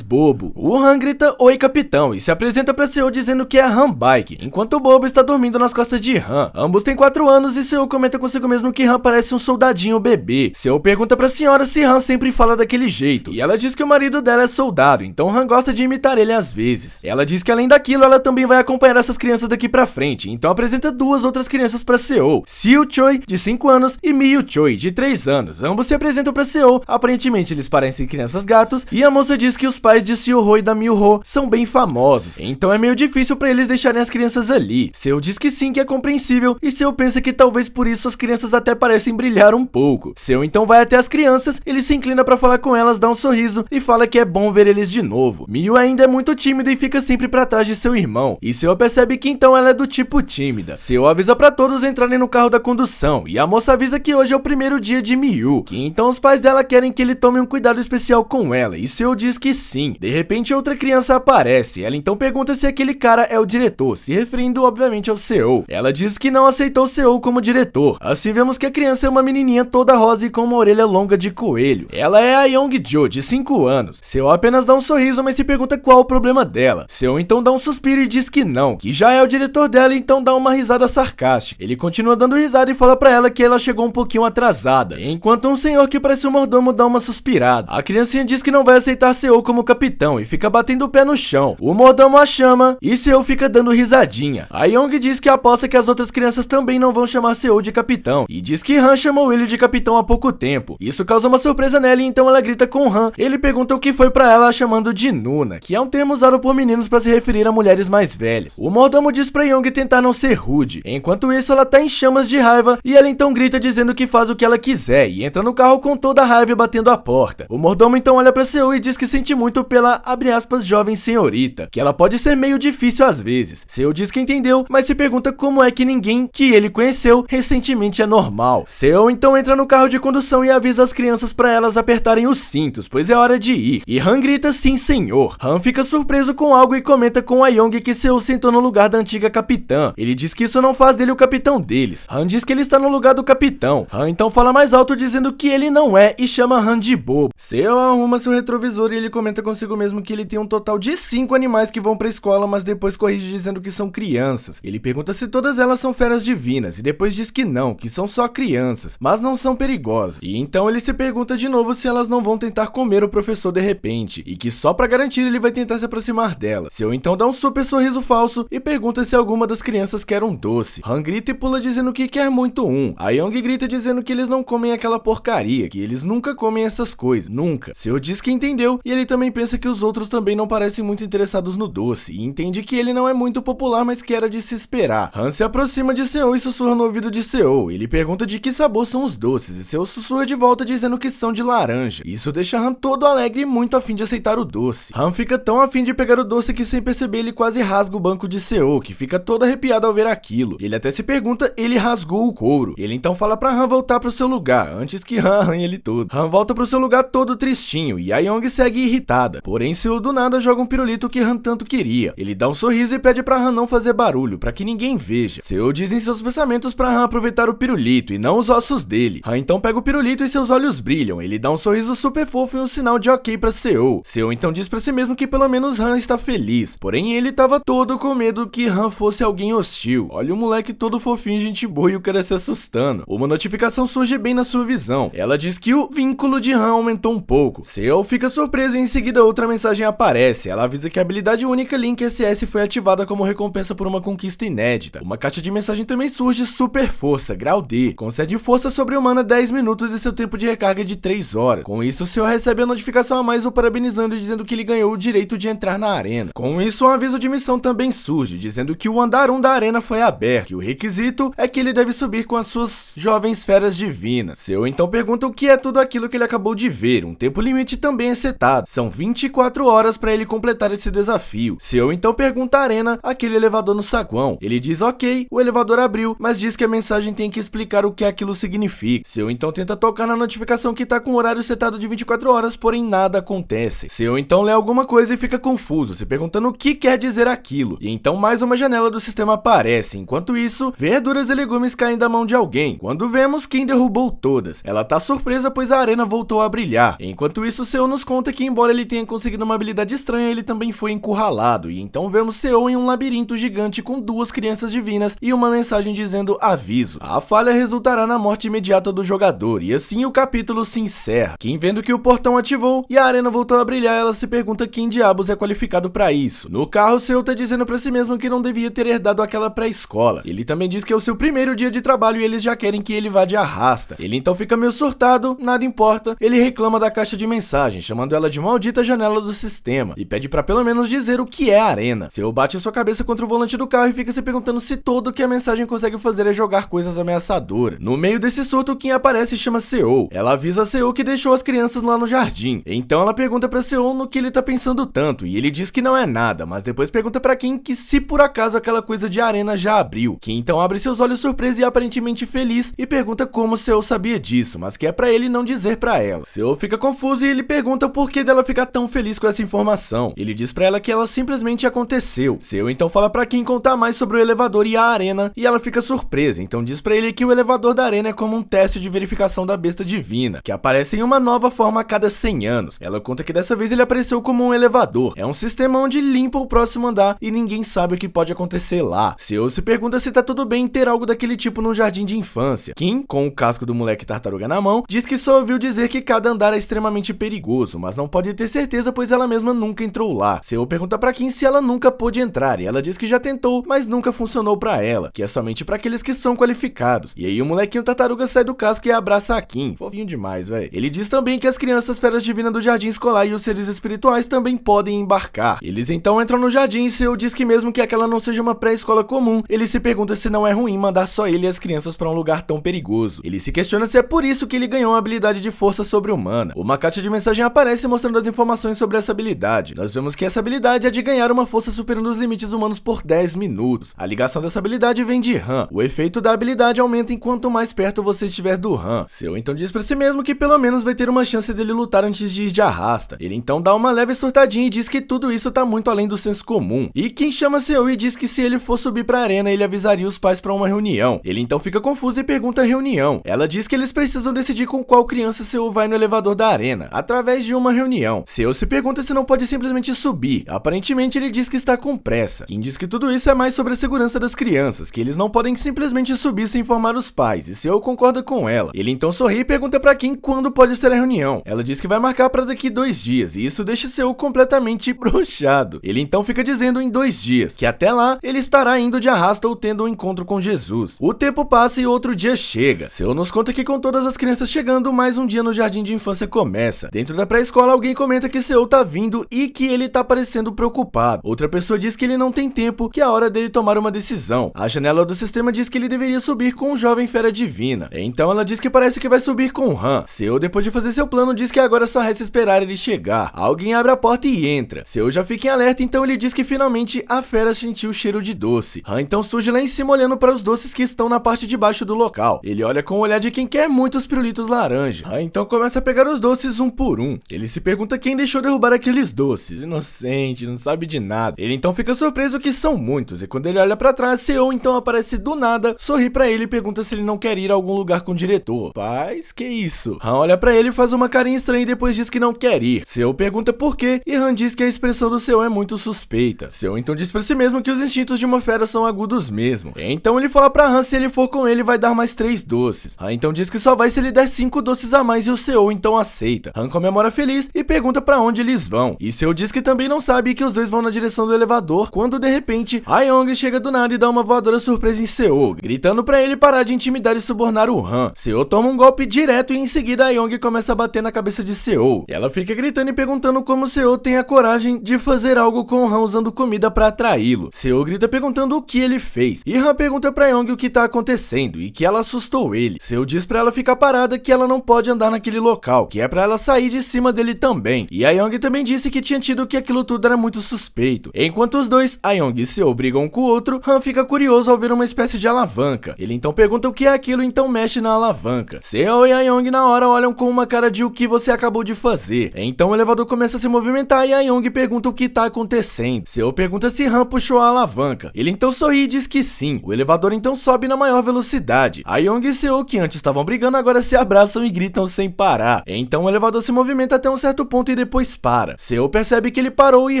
Speaker 1: bobo. O Han grita oi capitão e se apresenta pra Seo dizendo que é Han Bike, enquanto o bobo está dormindo nas costas de Han. Ambos têm 4 anos e Seo comenta consigo mesmo que Han parece um soldadinho bebê. Seo pergunta pra senhora se Han sempre fala daquele jeito e ela diz que o marido dela é soldado, então Han gosta de imitar ele às vezes. Ela diz que além daquilo ela também vai acompanhar essas crianças daqui pra frente, então apresenta 2 outras crianças pra Seo, Seo Choi de 5 anos e Miyu Choi de 3 anos. Ambos se apresentam pra Seo, aparentemente eles parecem crianças gatos e a moça diz que os pais de Seo Ho e da Miyu Ho são bem famosos, então é meio difícil pra eles deixarem as crianças ali. Seo diz que sim, que é compreensível e Seo pensa que talvez por isso as crianças até parecem brilhar um pouco. Seo então vai até as crianças, ele se inclina pra falar com elas, dá um sorriso e fala que é bom ver eles de novo. Miyu ainda é muito tímida e fica sempre pra trás de seu irmão, e Seo percebe que então ela é do tipo tímida. Seo avisa pra todos entrarem no carro da condução, e a moça avisa que hoje é o primeiro dia de Miyu, que então os pais dela querem que ele tome um cuidado especial com ela, e Seo diz que sim. De repente outra criança aparece, ela então pergunta se aquele cara é o diretor, se referindo obviamente ao Seo. Ela diz que não aceitou Seo como diretor. Assim vemos que a criança é uma menininha toda rosa e com uma orelha longa de coelho. Ela é a Young-jo, de 5 anos. Seo apenas dá um sorriso, mas se pergunta qual o problema dela. Seo então dá um suspiro e diz que não, que já é o diretor dela, então dá uma risada sarcástica. Ele continua dando risada e fala pra ela que ela chegou um pouquinho atrasada, enquanto um senhor que parece um mordomo dá uma suspirada. A criancinha diz que não vai aceitar Seo como capitão e fica batendo o pé no chão. O mordomo a chama e Seo fica dando risadinha. A Young diz que aposta que as outras crianças também não vão chamar Seo de capitão e diz que Han chamou ele de capitão há pouco tempo. Isso causa uma surpresa nela e então ela grita com Han. Ele pergunta o que foi pra ela, chamando de Nuna, que é um termo usado por meninos pra se referir a mulheres mais velhas. O mordomo diz pra Young tentar não ser rude. Enquanto isso, ela tá em chamas de raiva e ela então grita dizendo que faz o que ela quiser e entra no carro com toda a raiva batendo a porta. O mordomo então olha pra Seo e diz que sente muito pela, abre aspas, jovem senhorita, que ela pode ser meio difícil às vezes. Seo diz que entendeu, mas se pergunta como é que ninguém que ele conheceu recentemente é normal. Seo então entra no carro de condução e avisa as crianças pra elas apertarem os cintos, pois é hora de ir. E Han grita sim senhor. Han fica surpreso com algo e comenta com a Young que Seo sentou no lugar da antiga capitã. Ele diz que isso não faz dele o capitão deles. Han diz que ele está no lugar do capitão. Han então fala mais alto dizendo que ele não é e chama Han de bobo. Seo arruma seu retrovisor e ele comenta consigo mesmo que ele tem um total de 5 animais que vão pra escola, mas depois corrige dizendo que são crianças. Ele pergunta se todas elas são feras divinas e depois diz que não, que são só crianças, mas não são perigosas. E então ele se pergunta de novo se elas não vão tentar comer o professor de repente, e que só pra garantir ele vai tentar se aproximar dela. Seo então dá um super sorriso falso e pergunta se alguma das crianças quer um doce. Han grita e pula dizendo que quer muito um. A Young grita dizendo que eles não comem aquela porcaria, que eles nunca comem essas coisas, nunca. Seo diz que entendeu e ele também pensa que os outros também não parecem muito interessados no doce e entende que ele não é muito popular, mas que era de se esperar. Han se aproxima de Seo e sussurra no ouvido de Seo. Ele pergunta de que sabor são os doces e Seo sussurra de volta dizendo que são de laranja. Isso deixa Han todo alegre e muito afim de aceitar o doce. Han fica tão afim de pegar o doce que sem perceber ele quase rasga o banco de Seo, que fica todo arrepiado ao ver aquilo. Ele até se pergunta, ele rasgou o couro. Ele então fala pra Han voltar pro seu lugar, antes que Han arranhe ele todo. Han volta pro seu lugar todo tristinho e a Young segue irritada. Porém, Seo do nada joga um pirulito que Han tanto queria. Ele dá um sorriso e pede pra Han não fazer barulho, pra que ninguém veja. Seo diz em seus pensamentos pra Han aproveitar o pirulito e não os ossos dele. Han então pega o pirulito e seus olhos brilham. Ele dá um sorriso super fofo e um sinal de ok pra Seo. Seo então diz pra si mesmo que pelo menos Han está feliz. Porém, ele tava todo com medo que Han fosse alguém hostil. Olha o moleque todo fofinho, gente boa, e o cara se assustando. Uma notificação surge bem na sua visão. Ela diz que o vínculo de Han aumentou um pouco. Seo fica surpreso e em seguida outra mensagem aparece. Ela avisa que a habilidade única Link SS foi ativada como recompensa por uma conquista inédita. Uma caixa caixa de mensagem também surge Super Força, grau D. Concede força sobre-humana 10 minutos e seu tempo de recarga é de 3 horas. Com isso, o senhor recebe a notificação a mais o parabenizando e dizendo que ele ganhou o direito de entrar na arena. Com isso, um aviso de missão também surge, dizendo que o andar 1 da arena foi aberto, e o requisito é que ele deve subir com as suas jovens feras divinas. Seu então pergunta o que é tudo aquilo que ele acabou de ver. Um tempo limite também é setado, são 24 horas para ele completar esse desafio. Seu então pergunta à arena aquele elevador no saguão. Ele diz ok, o elevador abriu, mas diz que a mensagem tem que explicar o que aquilo significa. Seu então tenta tocar na notificação que tá com o horário setado de 24 horas, porém nada acontece. Seu então lê alguma coisa e fica confuso, se perguntando o que quer dizer aquilo. E então mais uma janela do sistema aparece. Enquanto isso, verduras e legumes caem da mão de alguém. Quando vemos quem derrubou todas, ela tá surpresa pois a arena voltou a brilhar. Enquanto isso, Seu nos conta que embora ele tenha conseguido uma habilidade estranha, ele também foi encurralado. E então vemos Seu em um labirinto gigante com 2 crianças divinas e uma mensagem dizendo aviso. A falha resultará na morte imediata do jogador, e assim o capítulo se encerra. Kim vendo que o portão ativou e a arena voltou a brilhar, ela se pergunta quem diabos é qualificado pra isso. No carro, Seu tá dizendo pra si mesmo que não devia ter herdado aquela pré-escola. Ele também diz que é o seu primeiro dia de trabalho e eles já querem que ele vá de arrasta. Ele então fica meio surtado, nada importa, ele reclama da caixa de mensagem, chamando ela de maldita janela do sistema, e pede pra pelo menos dizer o que é a arena. Seu bate sua cabeça contra o volante do carro e fica se perguntando se tudo que a mensagem consegue fazer é jogar coisas ameaçadoras. No meio desse surto, quem aparece chama Seu. Ela avisa Seu que deixou as crianças lá no jardim. Então ela pergunta pra Seu no que ele tá pensando tanto, e ele diz que não é nada, mas depois pergunta pra Kim que se por acaso aquela coisa de arena já abriu. Kim então abre seus olhos surpreso e aparentemente feliz e pergunta como Seu sabia disso, mas que é pra ele não dizer pra ela. Seu fica confuso e ele pergunta o porquê dela ficar tão feliz com essa informação. Ele diz pra ela que ela simplesmente aconteceu. Seu então fala pra Kim contar mais sobre o elevador e a arena, e ela fica surpresa, então diz pra ele que o elevador da arena é como um teste de verificação da besta divina, que aparece em uma nova forma a cada 100 anos. Ela conta que dessa vez ele apareceu como um elevador. É um sistema onde limpa o próximo andar e ninguém sabe o que pode acontecer lá. Seu se pergunta se tá tudo bem ter algo daquele tipo num jardim de infância. Kim, com o casco do moleque tartaruga na mão, diz que só ouviu dizer que cada andar é extremamente perigoso, mas não pode ter certeza pois ela mesma nunca entrou lá. Seu pergunta pra Kim se ela nunca pôde entrar e ela diz que já tentou, mas nunca funcionou pra ela, que é somente pra aqueles que são qualificados. E aí o molequinho tartaruga sai do casco e abraça a Kim. Fofinho demais, velho. Ele diz também que as crianças feras divinas do jardim escolar e os seres espirituais também podem embarcar. Eles então entram no jardim e Seu diz que mesmo que aquela não seja uma pré-escola comum, ele se pergunta se não é ruim mandar só ele e as crianças pra um lugar tão perigoso. Ele se questiona se é por isso que ele ganhou uma habilidade de força sobre-humana. Uma caixa de mensagem aparece mostrando as informações sobre essa habilidade. Nós vemos que essa habilidade é de ganhar uma força superando os limites humanos por 10 minutos. A ligação dessa habilidade vem de Han. O efeito da habilidade aumenta enquanto mais perto você estiver do Han. Seu então diz pra si mesmo que pelo menos vai ter uma chance dele lutar antes de ir de arrasta. Ele então dá uma leve surtadinha e diz que tudo isso tá muito além do senso comum. E quem chama Seu e diz que se ele for subir pra arena, ele avisaria os pais pra uma reunião. Ele então fica confuso e pergunta a reunião. Ela diz que eles precisam decidir com qual criança Seu vai no elevador da arena, através de uma reunião. Seu se pergunta se não pode simplesmente subir. Aparentemente ele diz que está com pressa. Quem diz que tudo isso é mais sobre a segurança das crianças, que eles não podem simplesmente subir sem informar os pais, e Seu concorda com ela. Ele então sorri e pergunta pra Kim quando pode ser a reunião. Ela diz que vai marcar pra daqui 2 dias, e isso deixa Seu completamente broxado. Ele então fica dizendo em 2 dias, que até lá ele estará indo de arrasta ou tendo um encontro com Jesus. O tempo passa e outro dia chega. Seu nos conta que com todas as crianças chegando, mais um dia no jardim de infância começa. Dentro da pré-escola, alguém comenta que Seu tá vindo e que ele tá parecendo preocupado. Outra pessoa diz que ele não tem tempo, que é a hora dele tomar uma decisão. A janela do sistema diz que ele deveria subir com o jovem fera divina. Então ela diz que parece que vai subir com Han. Seu, depois de fazer seu plano, diz que agora só resta esperar ele chegar. Alguém abre a porta e entra. Seu já fica em alerta, então ele diz que finalmente a fera sentiu o cheiro de doce. Han então surge lá em cima olhando para os doces que estão na parte de baixo do local. Ele olha com o olhar de quem quer muitos pirulitos laranja. Han então começa a pegar os doces um por um. Ele se pergunta quem deixou derrubar aqueles doces. Inocente, não sabe de nada. Ele então fica surpreso que são muitos, e quando ele olha pra trás, Seu então aparece do nada, sorri pra ele e pergunta se ele não quer ir a algum lugar com o diretor. Paz, que isso? Han olha pra ele, faz uma carinha estranha e depois diz que não quer ir. Seu pergunta por quê, e Han diz que a expressão do Seu é muito suspeita. Seu então diz pra si mesmo que os instintos de uma fera são agudos mesmo. Então ele fala pra Han se ele for com ele vai dar mais 3 doces. Han então diz que só vai se ele der 5 doces a mais e o Seu então aceita. Han comemora feliz e pergunta pra onde eles vão. E Seu diz que também não sabe que os dois vão na direção do elevador, quando de repente a Young chega do nada e dá uma voadora surpresa em Seo, gritando pra ele parar de intimidar e subornar o Han. Seo toma um golpe direto e em seguida a Young começa a bater na cabeça de Seo. Ela fica gritando e perguntando como Seo tem a coragem de fazer algo com o Han usando comida pra atraí-lo. Seo grita perguntando o que ele fez, e Han pergunta pra Young o que tá acontecendo e que ela assustou ele. Seo diz pra ela ficar parada que ela não pode andar naquele local, que é pra ela sair de cima dele também. E a Young também disse que tinha tido que aquilo tudo era muito suspeito. Enquanto os dois, a Young e Seo, brigam um com o outro, Han fica curioso ao ver uma espécie de alavanca. Ele então pergunta o que é aquilo e então mexe na alavanca. Seo e a Young na hora olham com uma cara de o que você acabou de fazer. Então o elevador começa a se movimentar e a Young pergunta o que tá acontecendo. Seo pergunta se Han puxou a alavanca. Ele então sorri e diz que sim. O elevador então sobe na maior velocidade. A Young e Seo, que antes estavam brigando, agora se abraçam e gritam sem parar. Então o elevador se movimenta até um certo ponto e depois para. Seo percebe que ele parou e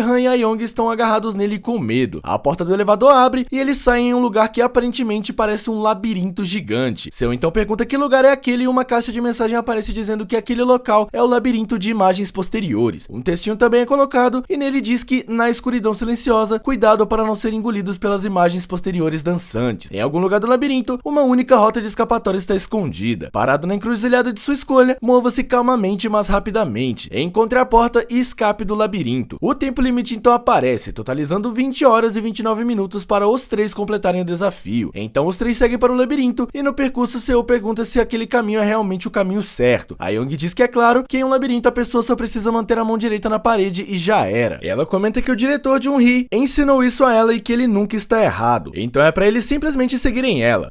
Speaker 1: Han e a Young estão agarrados nele com medo. A porta do elevador abre e eles saem em um lugar que aparentemente parece um labirinto gigante. Seo então pergunta que lugar é aquele e uma caixa de mensagem aparece dizendo que aquele local é o labirinto de imagens posteriores. Um textinho também é colocado e nele diz que, na escuridão silenciosa, cuidado para não ser engolidos pelas imagens posteriores dançantes. Em algum lugar do labirinto, uma única rota de escapatória está escondida. Parado na encruzilhada de sua escolha, mova-se calmamente, mas rapidamente. Encontre a porta e escape do labirinto. O tempo limite então aparece, totalizando 20 horas e 29 minutos para os três completarem o desafio. Então os três seguem para o labirinto e no percurso Seo pergunta se aquele caminho é realmente o caminho certo. A Young diz que é claro que em um labirinto a pessoa só precisa manter a mão direita na parede e já era. Ela comenta que o diretor de Unri ensinou isso a ela e que ele nunca está errado. Então é para eles simplesmente seguirem ela.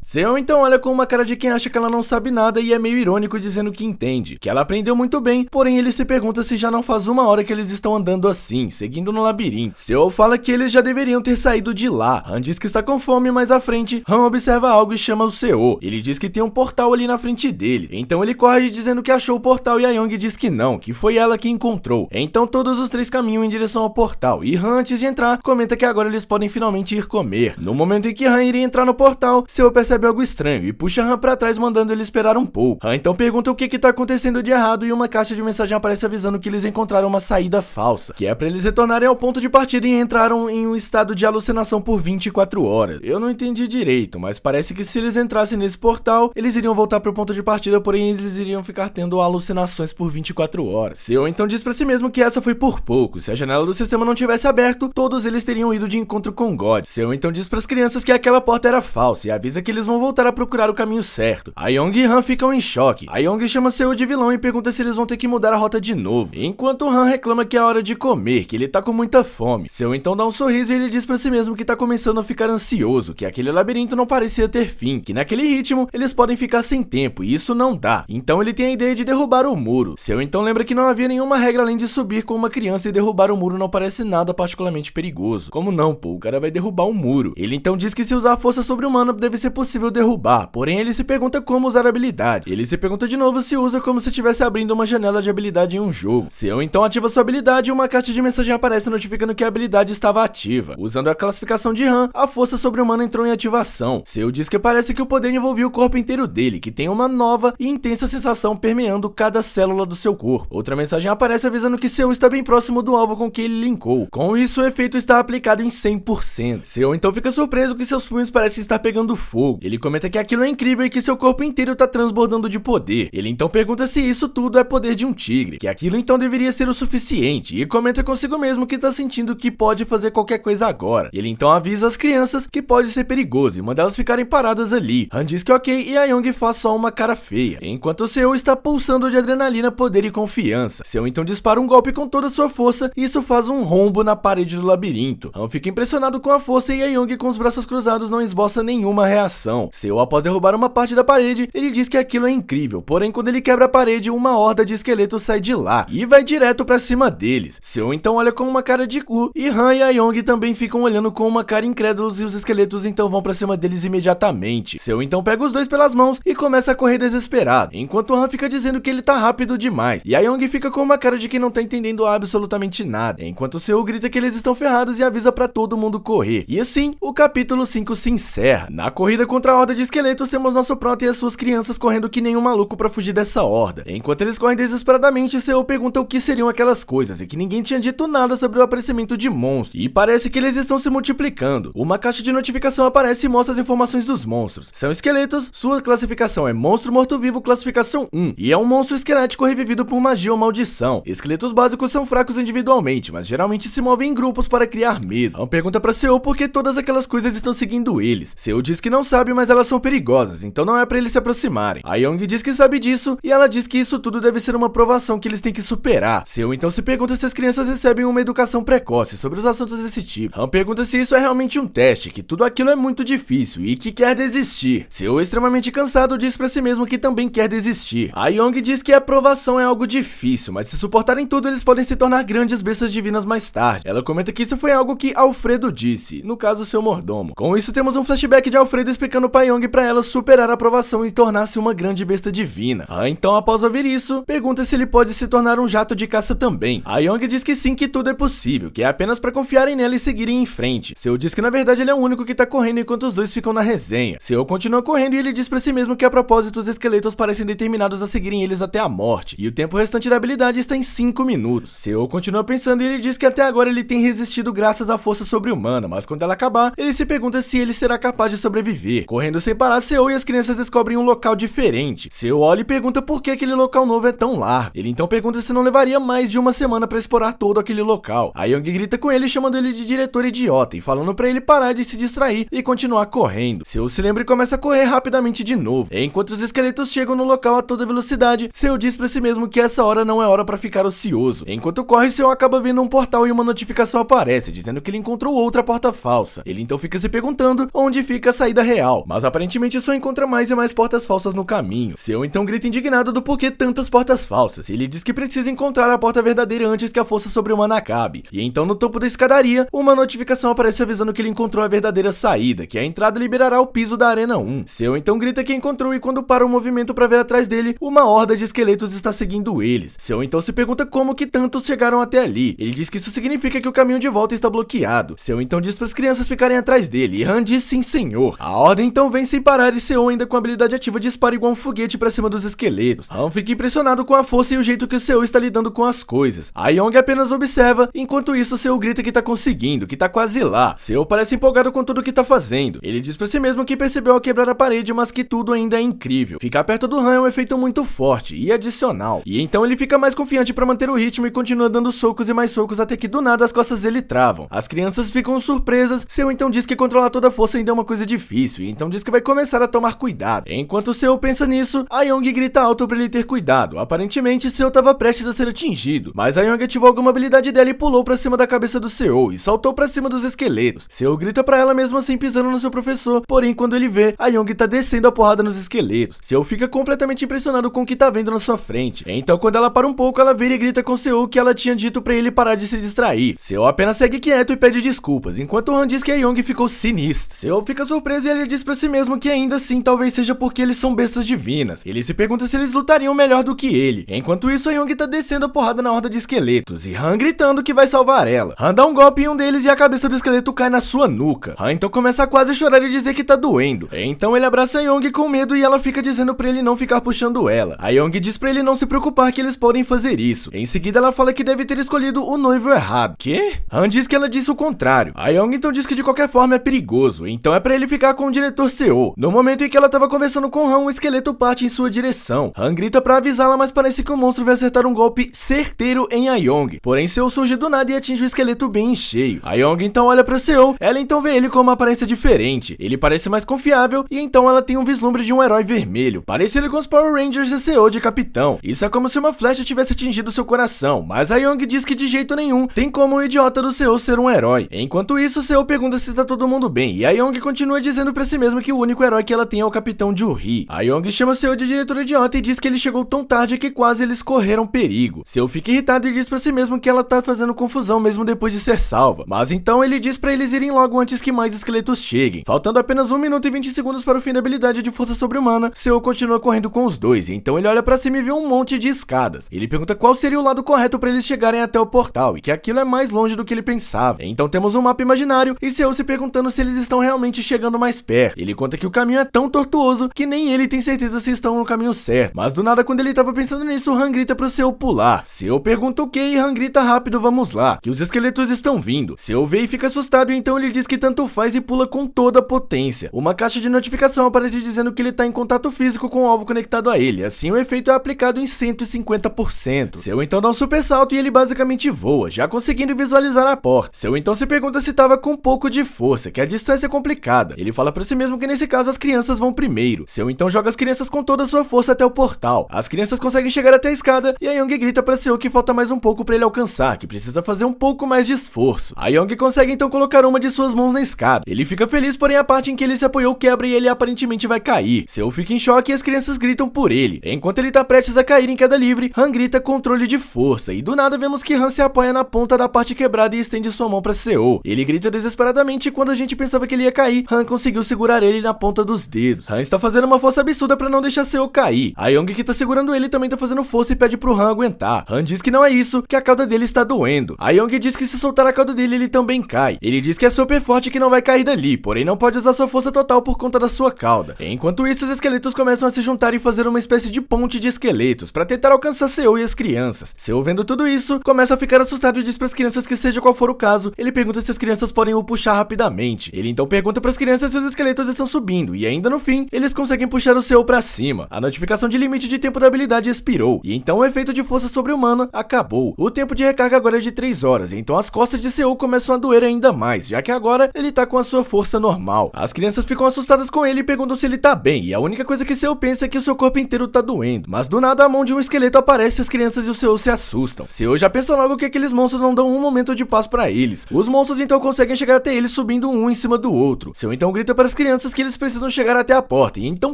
Speaker 1: Seo então olha com uma cara de quem acha que ela não sabe nada e é meio irônico dizendo que entende, que ela aprendeu muito bem, porém ele se pergunta se já não faz uma hora que eles estão andando assim, seguindo no labirinto. Seo fala que eles já deveriam ter saído de lá. Han diz que está com fome, mas à frente, Han observa algo e chama o Seo. Ele diz que tem um portal ali na frente deles, então ele corre dizendo que achou o portal e a Young diz que não, que foi ela que encontrou. Então todos os três caminham em direção ao portal e Han, antes de entrar, comenta que agora eles podem finalmente ir comer. No momento em que Han iria entrar no portal, Seo percebe algo estranho e puxa Han pra trás mandando ele esperar um pouco. Han então pergunta o que tá acontecendo de errado e uma caixa de mensagem aparece avisando que eles encontraram uma saída falsa, que é pra eles retornarem ao ponto de partida e entraram em um estado de alucinação por 24 horas. Eu não entendi direito, mas parece que se eles entrassem nesse portal, eles iriam voltar pro ponto de partida, porém eles iriam ficar tendo alucinações por 24 horas. Seo então diz pra si mesmo que essa foi por pouco. Se a janela do sistema não tivesse aberto, todos eles teriam ido de encontro com God. Seo então diz pras crianças que aquela porta era falsa e avisa que eles vão voltar a procurar o caminho certo. A Young e Han ficam em choque. A Young chama Seo de vilão e pergunta se eles vão ter que mudar a rota de novo, enquanto Han reclama que é hora de comer, que ele tá com muita fome. Seo então dá um sorriso e ele diz pra si mesmo que tá começando a ficar ansioso, que aquele labirinto não parecia ter fim, que naquele ritmo eles podem ficar sem tempo e isso não dá. Então ele tem a ideia de derrubar o muro. Seo então lembra que não havia nenhuma regra além de subir com uma criança e derrubar o muro não parece nada particularmente perigoso. Como não, pô? O cara vai derrubar um muro. Ele então diz que se usar força sobre-humana deve ser possível derrubar, porém ele se pergunta como usar a habilidade. Ele se pergunta de novo se usa como se estivesse abrindo uma janela de habilidade em um jogo. Seo então ativa sua habilidade e uma caixa de mensagem aparece notificando que a habilidade estava ativa. Usando a classificação de Han, a força sobre-humana entrou em ativação. Seo diz que parece que o poder envolvia o corpo inteiro dele, que tem uma nova e intensa sensação permeando cada célula do seu corpo. Outra mensagem aparece avisando que Seo está bem próximo do alvo com que ele linkou. Com isso, o efeito está aplicado em 100%. Seo então fica surpreso que seus punhos parecem estar pegando fogo. Ele comenta que aquilo é incrível e que seu corpo inteiro tá transbordando de poder. Ele então pergunta se isso tudo é poder de um tigre, que aquilo então deveria ser o suficiente, e comenta consigo mesmo que tá sentindo que pode fazer qualquer coisa agora. Ele então avisa as crianças que pode ser perigoso e manda elas ficarem paradas ali. Han diz que ok e a Young faz só uma cara feia, enquanto Seo está pulsando de adrenalina, poder e confiança. Seo então dispara um golpe com toda a sua força e isso faz um rombo na parede do labirinto. Han fica impressionado com a força e a Young com os braços cruzados não esboça nenhuma reação. Seo, após derrubar uma parte da parede, ele diz que aquilo é incrível, porém quando ele quebra a parede, uma horda de esqueletos sai de lá e vai direto pra cima deles. Seo então olha com uma cara de cu e Han e a Young também ficam olhando com uma cara incrédulos e os esqueletos então vão pra cima deles imediatamente. Seo então pega os dois pelas mãos e começa a correr desesperado, enquanto Han fica dizendo que ele tá rápido demais e a Young fica com uma cara de quem não tá entendendo absolutamente nada, enquanto Seo grita que eles estão ferrados e avisa pra todo mundo correr. E assim, o capítulo 5 se encerra. Na corrida contra a horda de esqueletos, temos nosso Prota e as suas crianças correndo que nem um maluco pra fugir dessa horda. Enquanto eles correm desesperadamente, Seo pergunta o que seriam aquelas coisas e que ninguém tinha dito nada sobre o aparecimento de monstros. E parece que eles estão se multiplicando. Uma caixa de notificação aparece e mostra as informações dos monstros. São esqueletos, sua classificação é monstro morto-vivo classificação 1 e é um monstro esquelético revivido por magia ou maldição. Esqueletos básicos são fracos individualmente, mas geralmente se movem em grupos para criar medo. Han pergunta pra Seo por que todas aquelas coisas estão seguindo eles. Seo diz que não sabe, mas elas são perigosas, então não é pra eles se aproximarem. A Young diz que sabe disso e ela diz que isso tudo deve ser uma provação que eles têm que superar. Seo então se pergunta se as crianças recebem uma educação precoce sobre os assuntos desse tipo. Han pergunta se isso é realmente um teste, que tudo aquilo é muito difícil e que quer desistir. Seo, extremamente cansado, diz pra si mesmo que também quer desistir. A Young diz que a aprovação é algo difícil, mas se suportarem tudo eles podem se tornar grandes bestas divinas mais tarde. Ela comenta que isso foi algo que Alfredo disse, no caso seu mordomo. Com isso temos um flashback de Alfredo explicando pra Young pra ela superar a aprovação e tornar-se uma grande besta divina. Han então, após ouvir isso, pergunta se ele pode se tornar um jato de caça também. A Young diz que sim, que tudo é possível, que é apenas pra confiarem nela e seguirem em frente. Seo diz que na verdade ele é o único que tá correndo enquanto os dois ficam na resenha. Seo continua correndo e ele diz pra si mesmo que a propósito os esqueletos parecem determinados a seguirem eles até a morte, e o tempo restante da habilidade está em 5 minutos. Seo continua pensando e ele diz que até agora ele tem resistido graças à força sobre-humana, mas quando ela acabar, ele se pergunta se ele será capaz de sobreviver. Correndo sem parar, Seo e as crianças descobrem um local diferente. Seo olha e pergunta por que aquele local novo é tão largo. Ele então pergunta se não levaria mais de uma semana pra explorar todo aquele local. A Young grita com ele, chamando ele de diretor idiota e falando pra ele parar de se distrair e continuar correndo. Seo se lembra e começa a correr rapidamente de novo. Enquanto os esqueletos chegam no local a toda velocidade, Seo diz pra si mesmo que essa hora não é hora pra ficar ocioso. Enquanto corre, Seo acaba vendo um portal e uma notificação aparece, dizendo que ele encontrou outra porta falsa. Ele então fica se perguntando onde fica a saída real, mas aparentemente só encontra mais e mais portas falsas no caminho. Seo então grita indignado do porquê tantas portas falsas. Ele diz que precisa encontrar a porta verdadeira antes que a força sobre-humana acabe. E então no topo da escadaria, uma notificação aparece avisando que ele encontrou a verdadeira saída, que a entrada liberará o piso da Arena 1. Seo então grita que encontrou e quando para o movimento pra ver atrás dele, uma horda de esqueletos está seguindo eles. Seo então se pergunta como que tantos chegaram até ali. Ele diz que isso significa que o caminho de volta está bloqueado. Seo então diz para as crianças ficarem atrás dele e Han diz sim senhor. A ordem então vem sem parar e Seo, ainda com a habilidade ativa, dispara igual um foguete pra cima dos esqueletos. Han fica impressionado com a força e o jeito que o Seo está lidando com as coisas. A Young apenas observa, enquanto isso Seo grita que tá conseguindo, que tá quase lá. Seo parece empolgado com tudo que tá fazendo. Ele diz pra si mesmo que percebeu ao quebrar a parede, mas que tudo ainda é incrível. Ficar perto do Han é um efeito muito forte e adicional. E então ele fica mais confiante pra manter o ritmo e continua dando socos e mais socos até que do nada as costas dele travam. As crianças ficam surpresas. Seo então diz que controlar toda a força ainda é uma coisa difícil, e então diz que vai começar a tomar cuidado. Enquanto Seo pensa nisso, a Young grita alto pra ele ter cuidado. Aparentemente Seo tava prestes a ser atingido, mas a Young ativou alguma habilidade dela e pulou pra cima da cabeça do Seo e saltou pra cima dos esqueletos. Seo grita pra ela mesmo assim pisando no seu professor, porém quando ele vê, a Young tá descendo a porrada nos esqueletos. Seo fica completamente impressionado com o que tá vendo na sua frente. Então quando ela para um pouco, ela vira e grita com Seo que ela tinha dito pra ele parar de se distrair. Seo apenas segue quieto e pede desculpas, enquanto Han diz que a Young ficou sinistra. Seo fica surpreso e ele diz pra si mesmo que ainda assim talvez seja porque eles são bestas divinas. Ele se pergunta se eles lutariam melhor do que ele. Enquanto isso, a Young tá descendo a porrada na horda de esqueletos e Han gritando que vai salvar ela. Han dá um golpe em um deles e a cabeça do esqueleto cai na sua nuca. Han então começa a quase chorar e dizer que tá doendo. Então ele abraça a Young com medo e ela fica dizendo pra ele não ficar puxando ela. A Young diz pra ele não se preocupar que eles podem fazer isso. Em seguida ela fala que deve ter escolhido o noivo errado. Que? Han diz que ela disse o contrário. A Young então diz que de qualquer forma é perigoso, então é pra ele ficar com o diretor Seo. No momento em que ela tava conversando com Han, o esqueleto parte em sua direção. Han grita pra avisá-la, mas parece que o monstro vai acertar um golpe certeiro em a Young. Porém Seo surge do nada e atinge o esqueleto bem em cheio. A Young então olha pra Seo, ela então vê ele com uma aparência diferente. Ele parece mais confiável e então ela tem um vislumbre de um herói vermelho, parecido com os Power Rangers e Seo de capitão. Isso é como se uma flecha tivesse atingido seu coração, mas a Young diz que de jeito nenhum tem como o idiota do Seo ser um herói. Enquanto isso, Seo pergunta se tá todo mundo bem e a Young continua dizendo pra si mesma que o único herói que ela tem é o Capitão Ju-Hee. A Young chama Seo de diretor idiota e diz que ele chegou tão tarde que quase eles correram perigo. Seo fica irritado e diz pra si mesmo que ela tá fazendo confusão mesmo depois de ser salva, mas então ele diz pra eles irem logo antes que mais esqueletos cheguem. Faltando apenas 1 minuto e 20 segundos para o fim da habilidade de força sobre-humana, Seo continua correndo com os dois, então ele olha pra cima e vê um monte de escadas. Ele pergunta qual seria o lado correto pra eles chegarem até o portal e que aquilo é mais longe do que ele pensava. Então temos um mapa imaginário e Seo se perguntando se eles estão realmente chegando mais perto. certo. Ele conta que o caminho é tão tortuoso que nem ele tem certeza se estão no caminho certo. Mas do nada, quando ele tava pensando nisso, Han grita pro Seo pular. Seo pergunta o que e Han grita rápido, vamos lá, que os esqueletos estão vindo. Seo vê e fica assustado e então ele diz que tanto faz e pula com toda a potência. Uma caixa de notificação aparece dizendo que ele tá em contato físico com o alvo conectado a ele. Assim o efeito é aplicado em 150%. Seo então dá um super salto e ele basicamente voa, já conseguindo visualizar a porta. Seo então se pergunta se tava com um pouco de força, que a distância é complicada. Ele fala pra si mesmo que nesse caso as crianças vão primeiro. Seo então joga as crianças com toda a sua força até o portal. As crianças conseguem chegar até a escada e a Young grita pra Seo que falta mais um pouco pra ele alcançar, que precisa fazer um pouco mais de esforço. A Young consegue então colocar uma de suas mãos na escada. Ele fica feliz, porém a parte em que ele se apoiou quebra e ele aparentemente vai cair. Seo fica em choque e as crianças gritam por ele. Enquanto ele tá prestes a cair em queda livre, Han grita controle de força e do nada vemos que Han se apoia na ponta da parte quebrada e estende sua mão pra Seo. Ele grita desesperadamente e quando a gente pensava que ele ia cair, Han conseguiu segurar ele na ponta dos dedos. Han está fazendo uma força absurda pra não deixar Seo cair. A Young que tá segurando ele também tá fazendo força e pede pro Han aguentar. Han diz que não é isso, que a cauda dele está doendo. A Young diz que se soltar a cauda dele, ele também cai. Ele diz que é super forte e que não vai cair dali, porém não pode usar sua força total por conta da sua cauda. Enquanto isso, os esqueletos começam a se juntar e fazer uma espécie de ponte de esqueletos pra tentar alcançar Seo e as crianças. Seo, vendo tudo isso, começa a ficar assustado e diz pras crianças que seja qual for o caso, ele pergunta se as crianças podem o puxar rapidamente. Ele então pergunta pras crianças se os esqueletos estão subindo e ainda no fim, eles conseguem puxar o Seo pra cima. A notificação de limite de tempo da habilidade expirou e então o efeito de força sobre-humana acabou. O tempo de recarga agora é de 3 horas, e então as costas de Seo começam a doer ainda mais, já que agora ele tá com a sua força normal. As crianças ficam assustadas com ele e perguntam se ele tá bem, e a única coisa que Seo pensa é que o seu corpo inteiro tá doendo. Mas do nada a mão de um esqueleto aparece, as crianças e o Seo se assustam. Seo já pensa logo que aqueles monstros não dão um momento de paz pra eles. Os monstros então conseguem chegar até eles subindo um em cima do outro. Seo então grita para as crianças que eles precisam chegar até a porta, e então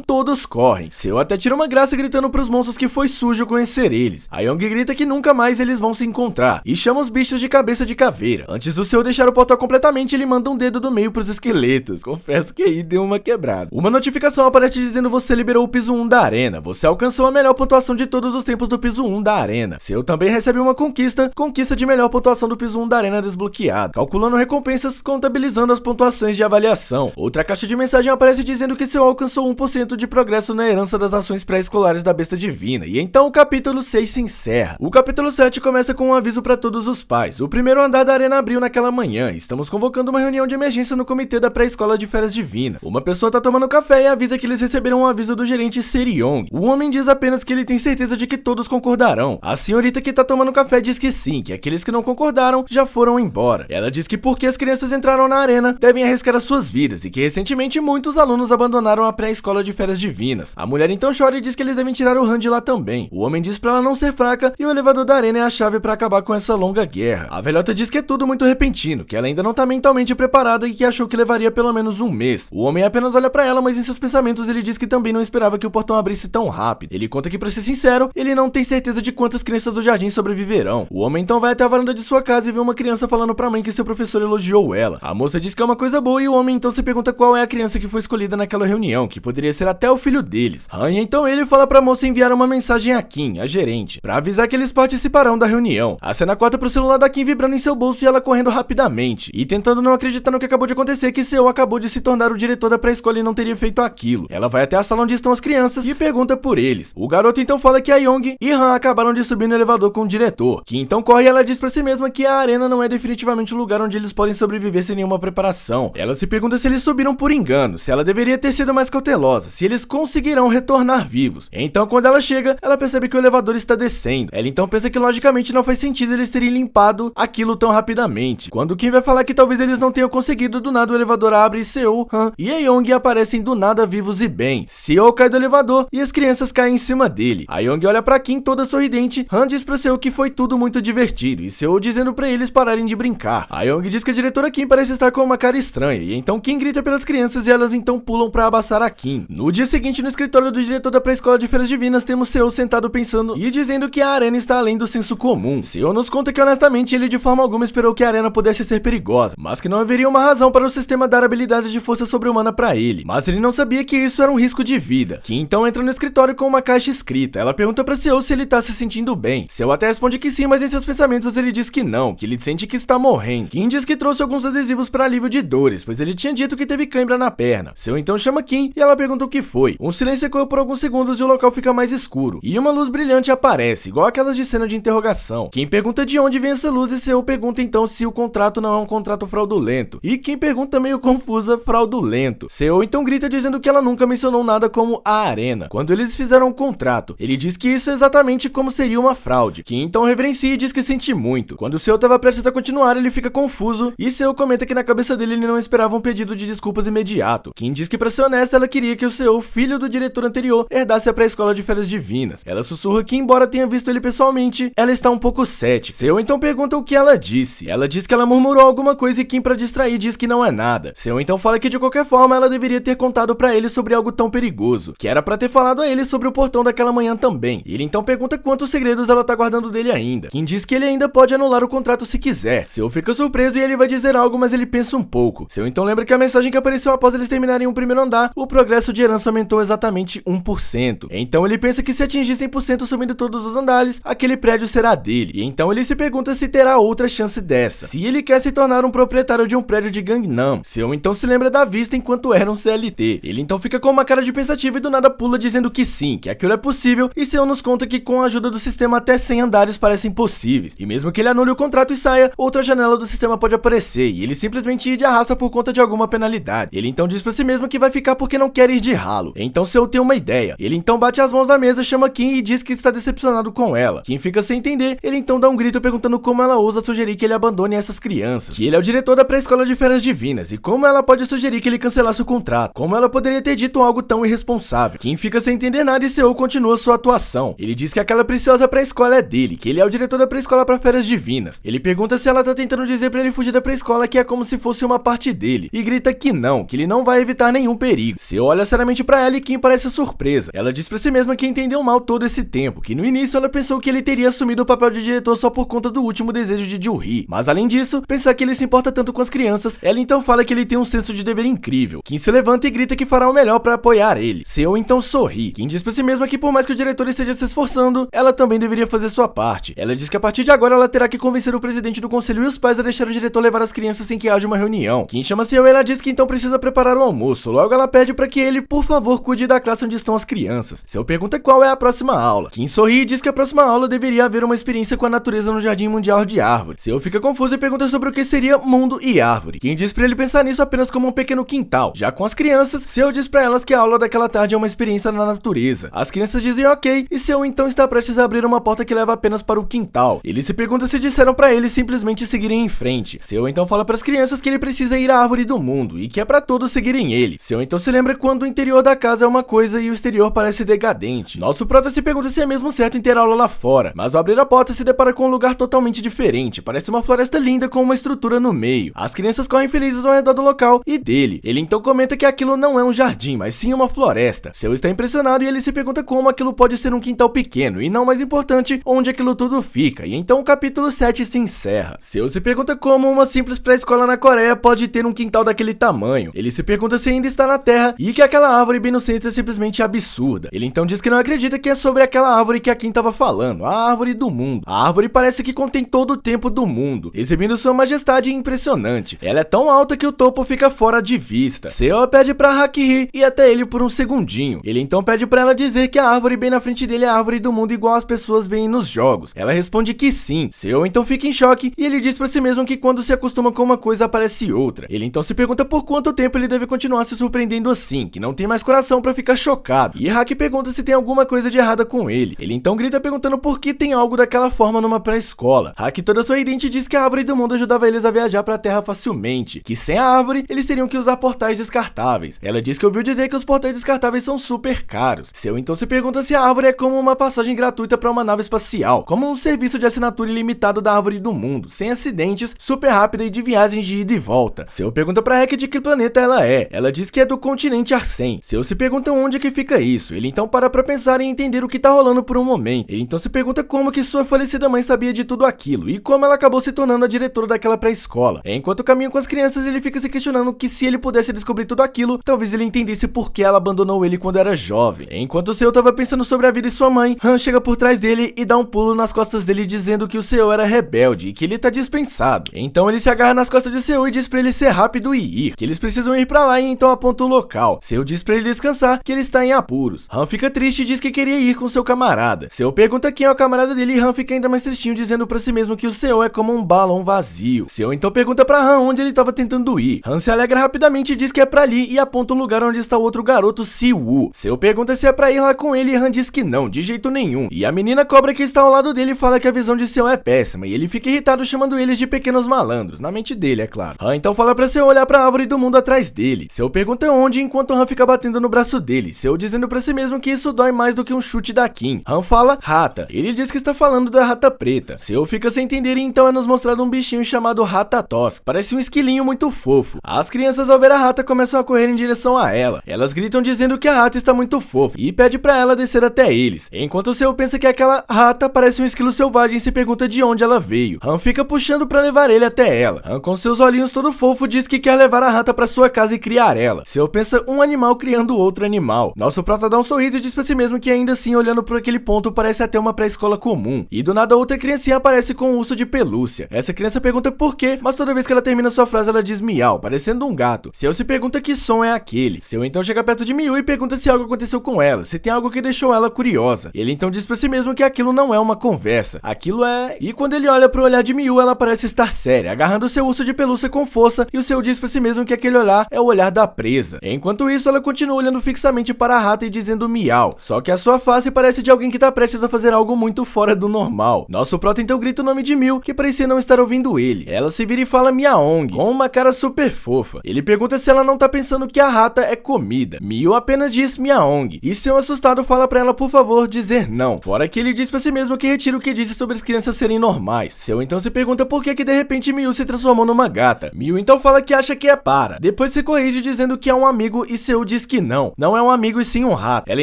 Speaker 1: todos correm. Seo até tira uma graça gritando pros monstros que foi sujo conhecer eles. A Young grita que nunca mais eles vão se encontrar, e chama os bichos de cabeça de caveira. Antes do Seo deixar o portal completamente, ele manda um dedo do meio pros esqueletos. Confesso que aí deu uma quebrada. Uma notificação aparece dizendo: você liberou o piso 1 da arena. Você alcançou a melhor pontuação de todos os tempos do piso 1 da arena. Seo também recebe uma conquista de melhor pontuação do piso 1 da arena desbloqueada, calculando recompensas, contabilizando as pontuações de avaliação. Outra caixa de mensagem aparece dizendo que Seo alcançou 1% de progresso na herança das ações pré-escolares da besta divina. E então o capítulo 6 se encerra. O capítulo 7 começa com um aviso para todos os pais. O primeiro andar da arena abriu naquela manhã. Estamos convocando uma reunião de emergência no comitê da pré-escola de férias divinas. Uma pessoa tá tomando café e avisa que eles receberam um aviso do gerente Seriong. O homem diz apenas que ele tem certeza de que todos concordarão. A senhorita que tá tomando café diz que sim, que aqueles que não concordaram já foram embora. Ela diz que porque as crianças entraram na arena, devem arriscar as suas vidas e que recentemente muitos alunos abandonaram a pré-escola de férias divinas. A mulher então chora e diz que eles devem tirar o Han de lá também. O homem diz pra ela não ser fraca e o elevador da arena é a chave pra acabar com essa longa guerra. A velhota diz que é tudo muito repentino, que ela ainda não tá mentalmente preparada e que achou que levaria pelo menos um mês. O homem apenas olha pra ela, mas em seus pensamentos ele diz que também não esperava que o portão abrisse tão rápido. Ele conta que, pra ser sincero, ele não tem certeza de quantas crianças do jardim sobreviverão. O homem então vai até a varanda de sua casa e vê uma criança falando pra mãe que seu professor elogiou ela. A moça diz que é uma coisa boa e o homem então se pergunta qual é a criança que foi escolhida naquela reunião, que poderia ser até o filho deles. Han então ele fala pra moça enviar uma mensagem a Kim, a gerente, pra avisar que eles participarão da reunião. A cena corta pro celular da Kim vibrando em seu bolso e ela correndo rapidamente, e tentando não acreditar no que acabou de acontecer, que Seo acabou de se tornar o diretor da pré-escola e não teria feito aquilo. Ela vai até a sala onde estão as crianças e pergunta por eles. O garoto então fala que a Young e Han acabaram de subir no elevador com o diretor, que então corre e ela diz pra si mesma que a arena não é definitivamente o lugar onde eles podem sobreviver sem nenhuma preparação. Ela se pergunta se eles subiram por engano, se ela deveria ter sido mais cautelosa, se eles conseguirão retornar vivos. Então quando ela chega, ela percebe que o elevador está descendo. Ela então pensa que logicamente não faz sentido eles terem limpado aquilo tão rapidamente. Quando Kim vai falar que talvez eles não tenham conseguido, do nada o elevador abre e Seo, Han e a Young aparecem do nada vivos e bem. Seo cai do elevador e as crianças caem em cima dele. A Young olha pra Kim toda sorridente. Han diz pra Seo que foi tudo muito divertido e Seo dizendo pra eles pararem de brincar. A Young diz que a diretora Kim parece estar com uma cara estranha e então Kim grita pelas crianças e elas então pulam pra abraçar a Kim. No dia seguinte, no escritório do diretor da pré-escola de férias divinas, temos Seo sentado pensando e dizendo que a arena está além do senso comum. Seo nos conta que honestamente ele de forma alguma esperou que a arena pudesse ser perigosa, mas que não haveria uma razão para o sistema dar habilidade de força sobre-humana pra ele. Mas ele não sabia que isso era um risco de vida. Kim então entra no escritório com uma caixa escrita. Ela pergunta pra Seo se ele tá se sentindo bem. Seo até responde que sim, mas em seus pensamentos ele diz que não, que ele sente que está morrendo. Kim diz que trouxe alguns adesivos para alívio de dores, pois ele tinha dito que teve cãibra na perna. Seu então chama Kim e ela pergunta o que foi. Um silêncio ecoa por alguns segundos e o local fica mais escuro, e uma luz brilhante aparece, igual aquelas de cena de interrogação. Kim pergunta de onde vem essa luz e Seo pergunta então se o contrato não é um contrato fraudulento. E Kim pergunta meio confusa, fraudulento. Seo então grita dizendo que ela nunca mencionou nada como a arena. Quando eles fizeram um contrato, ele diz que isso é exatamente como seria uma fraude. Kim então reverencia e diz que sente muito. Quando Seo estava prestes a continuar, ele fica confuso e Seo comenta que na cabeça dele ele não esperava um pedido de desculpas imediato. Kim diz que, pra ser honesta, ela queria que o Seo, filho do diretor anterior, herdasse a pré-escola de férias divinas. Ela sussurra que, embora tenha visto ele pessoalmente, ela está um pouco cética. Seo então pergunta o que ela disse. Ela diz que ela murmurou alguma coisa e Kim, pra distrair, diz que não é nada. Seo então fala que de qualquer forma ela deveria ter contado pra ele sobre algo tão perigoso, que era pra ter falado a ele sobre o portão daquela manhã também. Ele então pergunta quantos segredos ela tá guardando dele ainda. Kim diz que ele ainda pode anular o contrato se quiser. Seo fica surpreso e ele vai dizer algo, mas ele pensa um pouco. Seo então lembra que a mensagem que apareceu após eles terminarem o primeiro andar, o progresso de herança aumentou exatamente 1%. Então ele pensa que se atingir 100% subindo todos os andares, aquele prédio será dele. E então ele se pergunta se terá outra chance dessa, se ele quer se tornar um proprietário de um prédio de Gangnam. Seo então se lembra da vista enquanto era um CLT. Ele então fica com uma cara de pensativo e do nada pula dizendo que sim, que aquilo é possível, e Seo nos conta que com a ajuda do sistema até 100 andares parecem possíveis. E mesmo que ele anule o contrato e saia, outra janela do sistema pode aparecer, e ele simplesmente ir de arrasta por conta de alguma penalidade. Ele então diz pra si mesmo que vai ficar porque não quer ir de ralo. Então Seo tem uma ideia. Ele então bate as mãos na mesa, chama Kim e diz que está decepcionado com ela. Kim fica sem entender, ele então dá um grito perguntando como ela ousa sugerir que ele abandone essas crianças, que ele é o diretor da pré-escola de férias divinas, e como ela pode sugerir que ele cancelasse o contrato, como ela poderia ter dito algo tão irresponsável. Kim fica sem entender nada e Seo continua sua atuação. Ele diz que aquela preciosa pré-escola é dele, que ele é o diretor da pré-escola para férias divinas. Ele pergunta se ela tá tentando dizer pra ele fugir da pré-escola, que é como se fosse uma parte dele, e grita que não, que ele não vai evitar nenhum perigo. Seo olha seriamente pra ela e Kim parece surpresa. Ela diz pra si mesma que entendeu mal todo esse tempo, que no início ela pensou que ele teria assumido o papel de diretor só por conta do último desejo de Joo-hee, mas além disso, pensar que ele se importa tanto com as crianças, ela então fala que ele tem um senso de dever incrível. Kim se levanta e grita que fará o melhor pra apoiar ele. Seo então sorri. Kim diz pra si mesma que por mais que o diretor esteja se esforçando, ela também deveria fazer sua parte. Ela diz que a partir de agora ela terá que convencer o presidente do conselho e os pais a deixar o diretor levar as crianças sem que haja uma reunião. Kim chama Seo e ela diz que então precisa preparar o almoço. Logo ela pede pra que ele, por favor, cuide da classe onde estão as crianças. Seo pergunta qual é a próxima aula. Kim sorri e diz que a próxima aula deveria haver uma experiência com a natureza no Jardim Mundial de Árvores. Seo fica confuso e pergunta sobre o que seria mundo e árvore. Kim diz pra ele pensar nisso apenas como um pequeno quintal. Já com as crianças, Seo diz pra elas que a aula daquela tarde é uma experiência na natureza. As crianças dizem ok, e Seo então está prestes a abrir uma porta que leva apenas para o quintal. Ele se pergunta se disseram pra ele simplesmente seguirem em frente. Seo então fala pras crianças que ele precisa ir à árvore do mundo e que é pra todos seguirem ele. Seo então se lembra quando o interior da casa é uma coisa e o exterior parece decadente. Nosso prota se pergunta se é mesmo certo em ter aula lá fora, mas ao abrir a porta se depara com um lugar totalmente diferente. Parece uma floresta linda com uma estrutura no meio. As crianças correm felizes ao redor do local e dele. Ele então comenta que aquilo não é um jardim, mas sim uma floresta. Seo está impressionado e ele se pergunta como aquilo pode ser um quintal pequeno e, não mais importante, onde aquilo tudo fica. E então o capítulo 7 se encerra. Seo se pergunta como uma simples pré-escola na Coreia pode ter um quintal daquele tamanho. Ele se pergunta se ainda está na Terra e que aquela árvore bem no centro é simplesmente absurda. Ele então diz que não acredita que é sobre aquela árvore que a Kim estava falando, a árvore do mundo. A árvore parece que contém todo o tempo do mundo, exibindo sua majestade impressionante. Ela é tão alta que o topo fica fora de vista. Seo pede pra Haki rir e até ele por um segundinho. Ele então pede pra ela dizer que a árvore bem na frente dele é a árvore do mundo igual as pessoas veem nos jogos. Ela responde que sim. Seo então fica em choque e ele diz pra si mesmo que quando se acostuma com uma coisa aparece outra. Ele então se pergunta por quanto tempo ele deve continuar se surpreendendo assim, que não tem mais coração pra ficar chocado. E Haki pergunta se tem alguma coisa de errada com ele. Ele então grita perguntando por que tem algo daquela forma numa pré-escola. Haki toda sorridente diz que a árvore do mundo ajudava eles a viajar pra Terra facilmente, que sem a árvore eles teriam que usar portais descartáveis. Ela diz que ouviu dizer que os portais descartáveis são super caros. Seo então se pergunta se a árvore é como uma passagem gratuita pra uma nave espacial, como um serviço de assinatura ilimitado da árvore do mundo, sem acidentes, super rápida e de viagens de ida e volta. Seo pergunta pra Haki de que planeta ela é. Ela diz que é do continente Arsene. Seo se pergunta onde é que fica isso. Ele então para pra pensar e entender o que tá rolando por um momento. Ele então se pergunta como que sua falecida mãe sabia de tudo aquilo e como ela acabou se tornando a diretora daquela pré-escola. Enquanto caminha com as crianças, ele fica se questionando que se ele pudesse descobrir tudo aquilo, talvez ele entendesse por que ela abandonou ele quando era jovem. Enquanto Seo tava pensando sobre a vida e sua mãe, Han chega por trás dele e dá um pulo nas costas dele dizendo que o Seo era rebelde e que ele tá dispensado. Então ele se agarra nas costas de Seo e diz pra ele ser rápido e ir, que eles precisam precisam ir pra lá e então aponta o local. Seo diz pra ele descansar, que ele está em apuros. Han fica triste e diz que queria ir com seu camarada. Seo pergunta quem é o camarada dele e Han fica ainda mais tristinho, dizendo pra si mesmo que o Seo é como um balão vazio. Seo então pergunta pra Han onde ele estava tentando ir. Han se alegra rapidamente e diz que é pra ali e aponta o lugar onde está o outro garoto, Siwoo. Seo pergunta se é pra ir lá com ele e Han diz que não, de jeito nenhum. E a menina cobra que está ao lado dele fala que a visão de Seo é péssima e ele fica irritado chamando eles de pequenos malandros, na mente dele, é claro. Han então fala pra Seo olhar pra árvore do mundo atrás dele. Seo pergunta onde enquanto Han fica batendo no braço dele, Seo dizendo pra si mesmo que isso dói mais do que um chute da Kim. Han fala rata. Ele diz que está falando da rata preta. Seo fica sem entender e então é nos mostrado um bichinho chamado Rata Tosca. Parece um esquilinho muito fofo. As crianças ao ver a rata começam a correr em direção a ela. Elas gritam dizendo que a rata está muito fofa e pede pra ela descer até eles. Enquanto Seo pensa que aquela rata parece um esquilo selvagem e se pergunta de onde ela veio. Han fica puxando pra levar ele até ela. Han com seus olhinhos todo fofo diz que quer levar a rata pra sua casa e criar ela. Seo pensa um animal criando outro animal. Nosso prota dá um sorriso e diz pra si mesmo que ainda assim olhando por aquele ponto parece até uma pré-escola comum. E do nada outra criancinha aparece com um urso de pelúcia. Essa criança pergunta por quê, mas toda vez que ela termina sua frase ela diz miau, parecendo um gato. Seo se pergunta que som é aquele. Seo então chega perto de Miu e pergunta se algo aconteceu com ela, se tem algo que deixou ela curiosa. Ele então diz pra si mesmo que aquilo não é uma conversa, aquilo é... E quando ele olha pro olhar de Miu, ela parece estar séria, agarrando seu urso de pelúcia com força, e o Seo diz pra si mesmo que aquele olhar é o olhar da presa. Enquanto isso, ela continua olhando fixamente para a rata e dizendo miau, só que a sua face parece de alguém que tá prestes a fazer algo muito fora do normal. Nosso prota então grita o nome de Miu, que parecia não estar ouvindo ele. Ela se vira e fala Miaong, com uma cara super fofa. Ele pergunta se ela não tá pensando que a rata é comida. Miu apenas diz Miaong, e Seo assustado fala pra ela por favor dizer não. Fora que ele diz pra si mesmo que retira o que disse sobre as crianças serem normais. Seo então se pergunta por que de repente Miu se transformou numa gata. Miu então fala que acha que é para. Depois se corrige dizendo que é um amigo e Seo diz que não é um amigo e sim um rato. Ela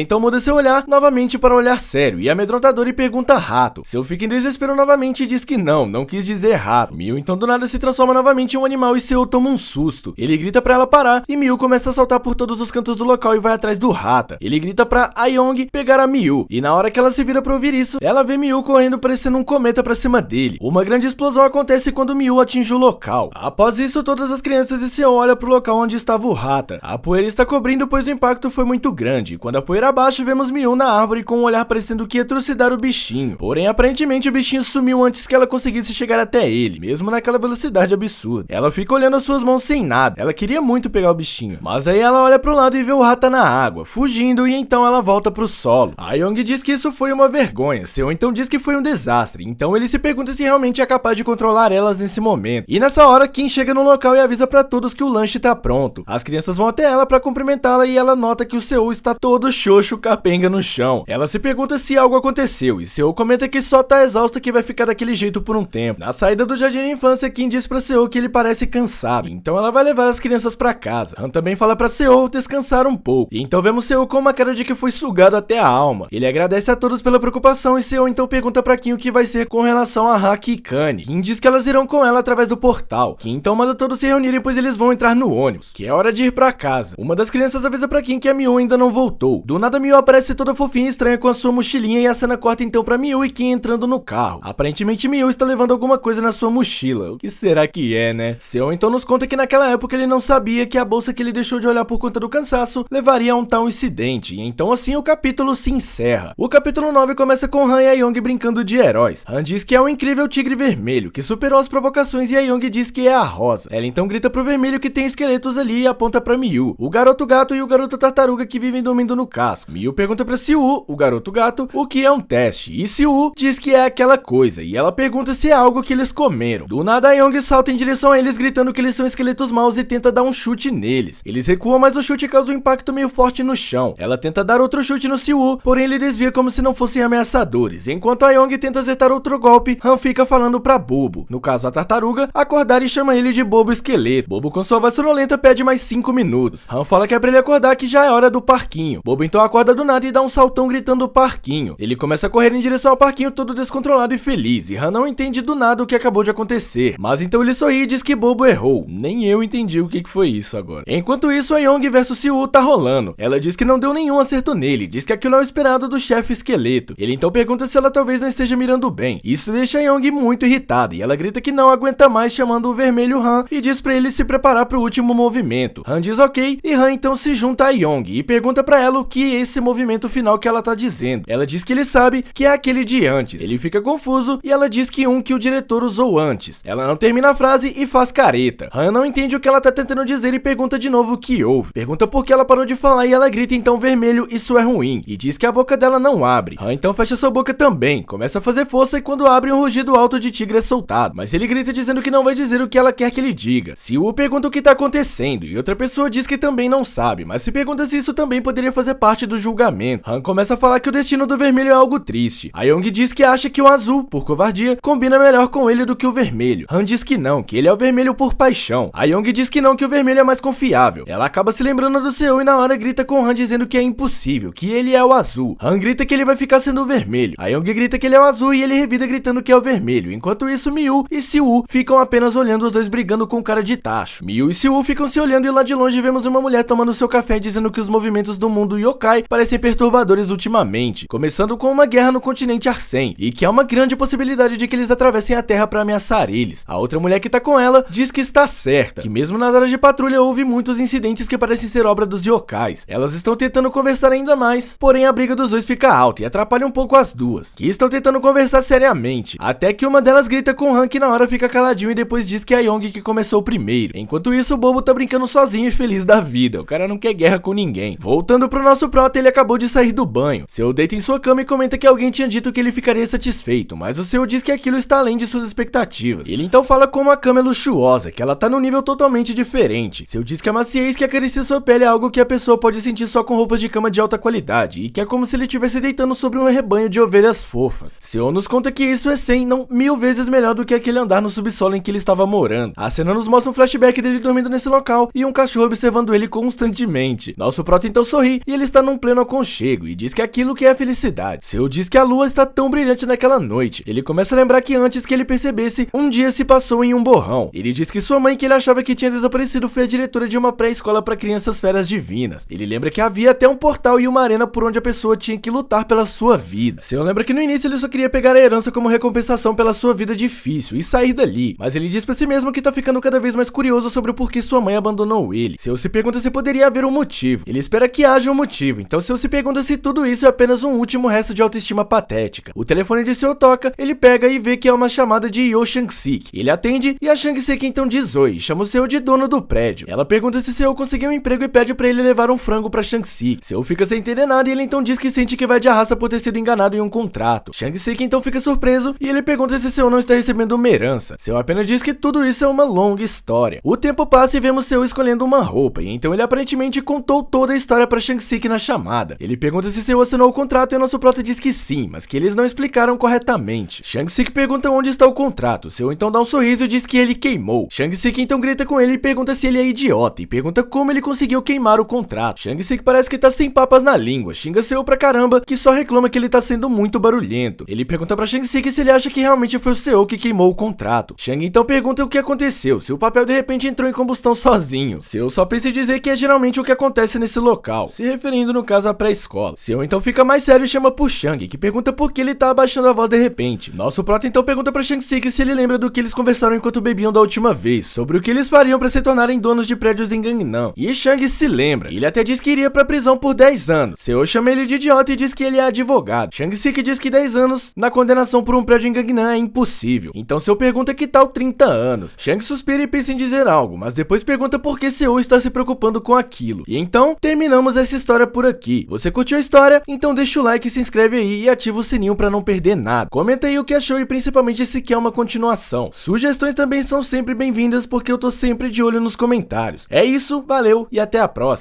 Speaker 1: então muda seu olhar novamente para olhar sério e amedrontador e pergunta rato. Seo fica em desespero novamente e diz que não quis dizer rato. Miu então do nada se transforma novamente em um animal e Seo toma um susto. Ele grita pra ela parar e Miu começa a saltar por todos os cantos do local e vai atrás do rata. Ele grita pra Ayong pegar a Miu e na hora que ela se vira pra ouvir isso, ela vê Miu correndo parecendo um cometa pra cima dele. Uma grande explosão acontece quando Miu atinge o local. Após isso, todas as crianças e Seo olham pro local onde estava o rata. A poeira está cobrindo pois o impacto foi muito grande. Quando a poeira abaixa, vemos Miu na árvore com um olhar parecendo que ia trucidar o bichinho. Porém, aparentemente o bichinho sumiu antes que ela conseguisse chegar até ele, mesmo naquela velocidade absurda. Ela fica olhando as suas mãos sem nada. Ela queria muito pegar o bichinho, mas aí ela olha pro lado e vê o rata na água, fugindo, e então ela volta pro solo. A Ayong diz que isso foi uma vergonha, Seo então diz que foi um desastre, então ele se pergunta se realmente é capaz de controlar elas nesse momento. E nessa hora, Kim chega no local e avisa pra todos que o lanche tá pronto. As crianças vão até ela pra cumprimentá-la e ela nota que o Seo está todo xoxo, capenga no chão. Ela se pergunta se algo aconteceu e Seo comenta que só tá exausto e que vai ficar daquele jeito por um tempo. Na saída do jardim de infância, Kim diz pra Seo que ele parece cansado, então ela vai levar as crianças pra casa. Han também fala pra Seo descansar um pouco, e então vemos Seo com uma cara de que foi sugado até a alma. Ele agradece a todos pela preocupação e Seo então pergunta pra Kim o que vai ser com relação a Haki e Kani. Kim diz que elas irão com ela através do portal. Kim então manda todos se reunirem pois eles vão entrar no ônibus, que é hora de ir pra casa. Uma das crianças avisa pra Kim que a Miu ainda não voltou. Do nada Miu aparece toda fofinha e estranha com a sua mochilinha e a cena corta então pra Miu e Kim entrando no carro. Aparentemente Miu está levando alguma coisa na sua mochila. O que será que é, né? Seo então nos conta que naquela época ele não sabia que a bolsa que ele deixou de olhar por conta do cansaço levaria a um tal incidente, e então assim o capítulo se encerra. O capítulo 9 começa com Han e Ayong brincando de heróis. Han diz que é um incrível tigre vermelho, que superou as provocações, e Ayong diz que é a rosa. Ela então grita pro vermelho que tem esqueletos ali e aponta pra Miu, o garoto gato e o garoto tartaruga que vivem dormindo no casco. Miu pergunta pra Siwoo, o garoto gato, o que é um teste, e Siwoo diz que é aquela coisa, e ela pergunta se é algo que eles comeram. Do nada Ayong salta em direção a eles gritando que eles são esqueletos maus e tenta dar um chute neles. Eles recuam, mas o chute causa um impacto meio forte no chão. Ela tenta dar outro chute no Siwoo, porém ele desvia como se não fossem ameaçadores. Enquanto Ayong tenta acertar outro golpe, Han fica falando pra Bobo, no caso a tartaruga, acordar e chama ele de Bobo Esqueleto. Bobo com sua voz sonolenta pede mais 5 minutos. Han fala que é pra ele acordar que já é hora do parquinho. Bobo então acorda do nada e dá um saltão gritando parquinho. Ele começa a correr em direção ao parquinho todo descontrolado e feliz, e Han não entende do nada o que acabou de acontecer. Mas então ele sorri e diz que Bobo errou. Nem eu entendi o que foi isso agora. Enquanto isso, Ayong versus Siwoo tá rolando. Ela diz que não deu nenhum acerto nele, diz que aquilo é o esperado do chefe esqueleto. Ele então pergunta se ela talvez não esteja mirando bem. Isso deixa Ayong muito irritada, e ela grita que não aguenta mais chamando o vermelho Han, e diz pra ele se preparar pro último último movimento. Han diz ok, e Han então se junta a Young e pergunta pra ela o que é esse movimento final que ela tá dizendo. Ela diz que ele sabe que é aquele de antes. Ele fica confuso e ela diz que o diretor usou antes. Ela não termina a frase e faz careta. Han não entende o que ela tá tentando dizer e pergunta de novo o que houve. Pergunta por que ela parou de falar e ela grita então vermelho, isso é ruim, e diz que a boca dela não abre. Han então fecha sua boca também, começa a fazer força e quando abre um rugido alto de tigre é soltado, mas ele grita dizendo que não vai dizer o que ela quer que ele diga. Siwoo pergunta o que tá acontecendo e outra pessoa diz que também não sabe, mas se pergunta se isso também poderia fazer parte do julgamento. Han começa a falar que o destino do vermelho é algo triste. A Young diz que acha que o azul, por covardia, combina melhor com ele do que o vermelho. Han diz que não, que ele é o vermelho por paixão. A Young diz que não, que o vermelho é mais confiável. Ela acaba se lembrando do Seo e na hora grita com Han dizendo que é impossível, que ele é o azul. Han grita que ele vai ficar sendo o vermelho. A Young grita que ele é o azul e ele revida gritando que é o vermelho. Enquanto isso, Miu e Siwoo ficam apenas olhando os dois brigando com cara de tacho. Miu e Siwoo ficam se olhando e lá de longe vemos uma mulher tomando seu café dizendo que os movimentos do mundo yokai parecem perturbadores ultimamente, começando com uma guerra no continente Arsene, e que há uma grande possibilidade de que eles atravessem a terra para ameaçar eles. A outra mulher que tá com ela diz que está certa, que mesmo nas áreas de patrulha houve muitos incidentes que parecem ser obra dos yokais. Elas estão tentando conversar ainda mais, porém a briga dos dois fica alta e atrapalha um pouco as duas, que estão tentando conversar seriamente, até que uma delas grita com Han que na hora fica caladinho e depois diz que é a Young que começou primeiro. Enquanto isso, o Bobo tá brincando sozinho e feliz da vida, o cara não quer guerra com ninguém. Voltando pro nosso prota, ele acabou de sair do banho. Seo deita em sua cama e comenta que alguém tinha dito que ele ficaria satisfeito, mas o Seo diz que aquilo está além de suas expectativas. Ele então fala como a cama é luxuosa, que ela tá num nível totalmente diferente. Seo diz que a maciez que acaricia sua pele é algo que a pessoa pode sentir só com roupas de cama de alta qualidade, e que é como se ele estivesse deitando sobre um rebanho de ovelhas fofas. Seo nos conta que isso é 100, não 1000 vezes melhor do que aquele andar no subsolo em que ele estava morando. A cena nos mostra um flashback dele dormindo nesse local e um cachorro observando ele constantemente. Nosso prota então sorri e ele está num pleno aconchego e diz que aquilo que é felicidade. Seo diz que a lua está tão brilhante naquela noite. Ele começa a lembrar que antes que ele percebesse, um dia se passou em um borrão. Ele diz que sua mãe, que ele achava que tinha desaparecido, foi a diretora de uma pré-escola para crianças feras divinas. Ele lembra que havia até um portal e uma arena por onde a pessoa tinha que lutar pela sua vida. Seo lembra que no início ele só queria pegar a herança como recompensação pela sua vida difícil e sair dali, mas ele diz pra si mesmo que tá ficando cada vez mais curioso sobre o porquê sua mãe abandonou ele. Seo se pergunta se poderia haver um motivo. Ele espera que haja um motivo, então Seo se pergunta se tudo isso é apenas um último resto de autoestima patética. O telefone de Seo toca, ele pega e vê que é uma chamada de Yo Shang-sik. Ele atende e a Shang-sik então diz oi e chama o Seo de dono do prédio. Ela pergunta se Seo conseguiu um emprego e pede pra ele levar um frango pra Shang-sik. Seo fica sem entender nada e ele então diz que sente que vai de arraça por ter sido enganado em um contrato. Shang-sik então fica surpreso e ele pergunta se Seo não está recebendo uma herança. Seo apenas diz que tudo isso é uma longa história. O tempo passa e vemos Seo escolhendo uma roupa, e então ele aparentemente contou toda a história pra Shang-sik na chamada. Ele pergunta se Seo assinou o contrato e nosso prota diz que sim, mas que eles não explicaram corretamente. Shang-sik pergunta onde está o contrato. Seo então dá um sorriso e diz que ele queimou. Shang-sik então grita com ele e pergunta se ele é idiota, e pergunta como ele conseguiu queimar o contrato. Shang-sik parece que tá sem papas na língua, xinga Seo pra caramba, que só reclama que ele tá sendo muito barulhento. Ele pergunta pra Shang-sik se ele acha que realmente foi o Seo que queimou o contrato. Shang então pergunta o que aconteceu, se o papel de repente entrou em combustão sozinho. Seo só pensa em dizer que é geralmente o que acontece nesse local, se referindo no caso à pré-escola. Seo então fica mais sério e chama por Shang, que pergunta por que ele tá abaixando a voz de repente. Nosso prota então pergunta pra Shang-sik se ele lembra do que eles conversaram enquanto bebiam da última vez, sobre o que eles fariam pra se tornarem donos de prédios em Gangnam. E Shang se lembra, ele até diz que iria pra prisão por 10 anos. Seo chama ele de idiota e diz que ele é advogado. Shang-sik diz que 10 anos na condenação por um prédio em Gangnam é impossível. Então Seo pergunta que tal 30 anos. Shang suspira e pensa em dizer algo, mas depois pergunta por que Seo está se preocupando com aquilo. E então, terminamos essa história por aqui. Você curtiu a história? Então deixa o like, se inscreve aí e ativa o sininho pra não perder nada. Comenta aí o que achou e principalmente se quer uma continuação. Sugestões também são sempre bem-vindas porque eu tô sempre de olho nos comentários. É isso, valeu e até a próxima.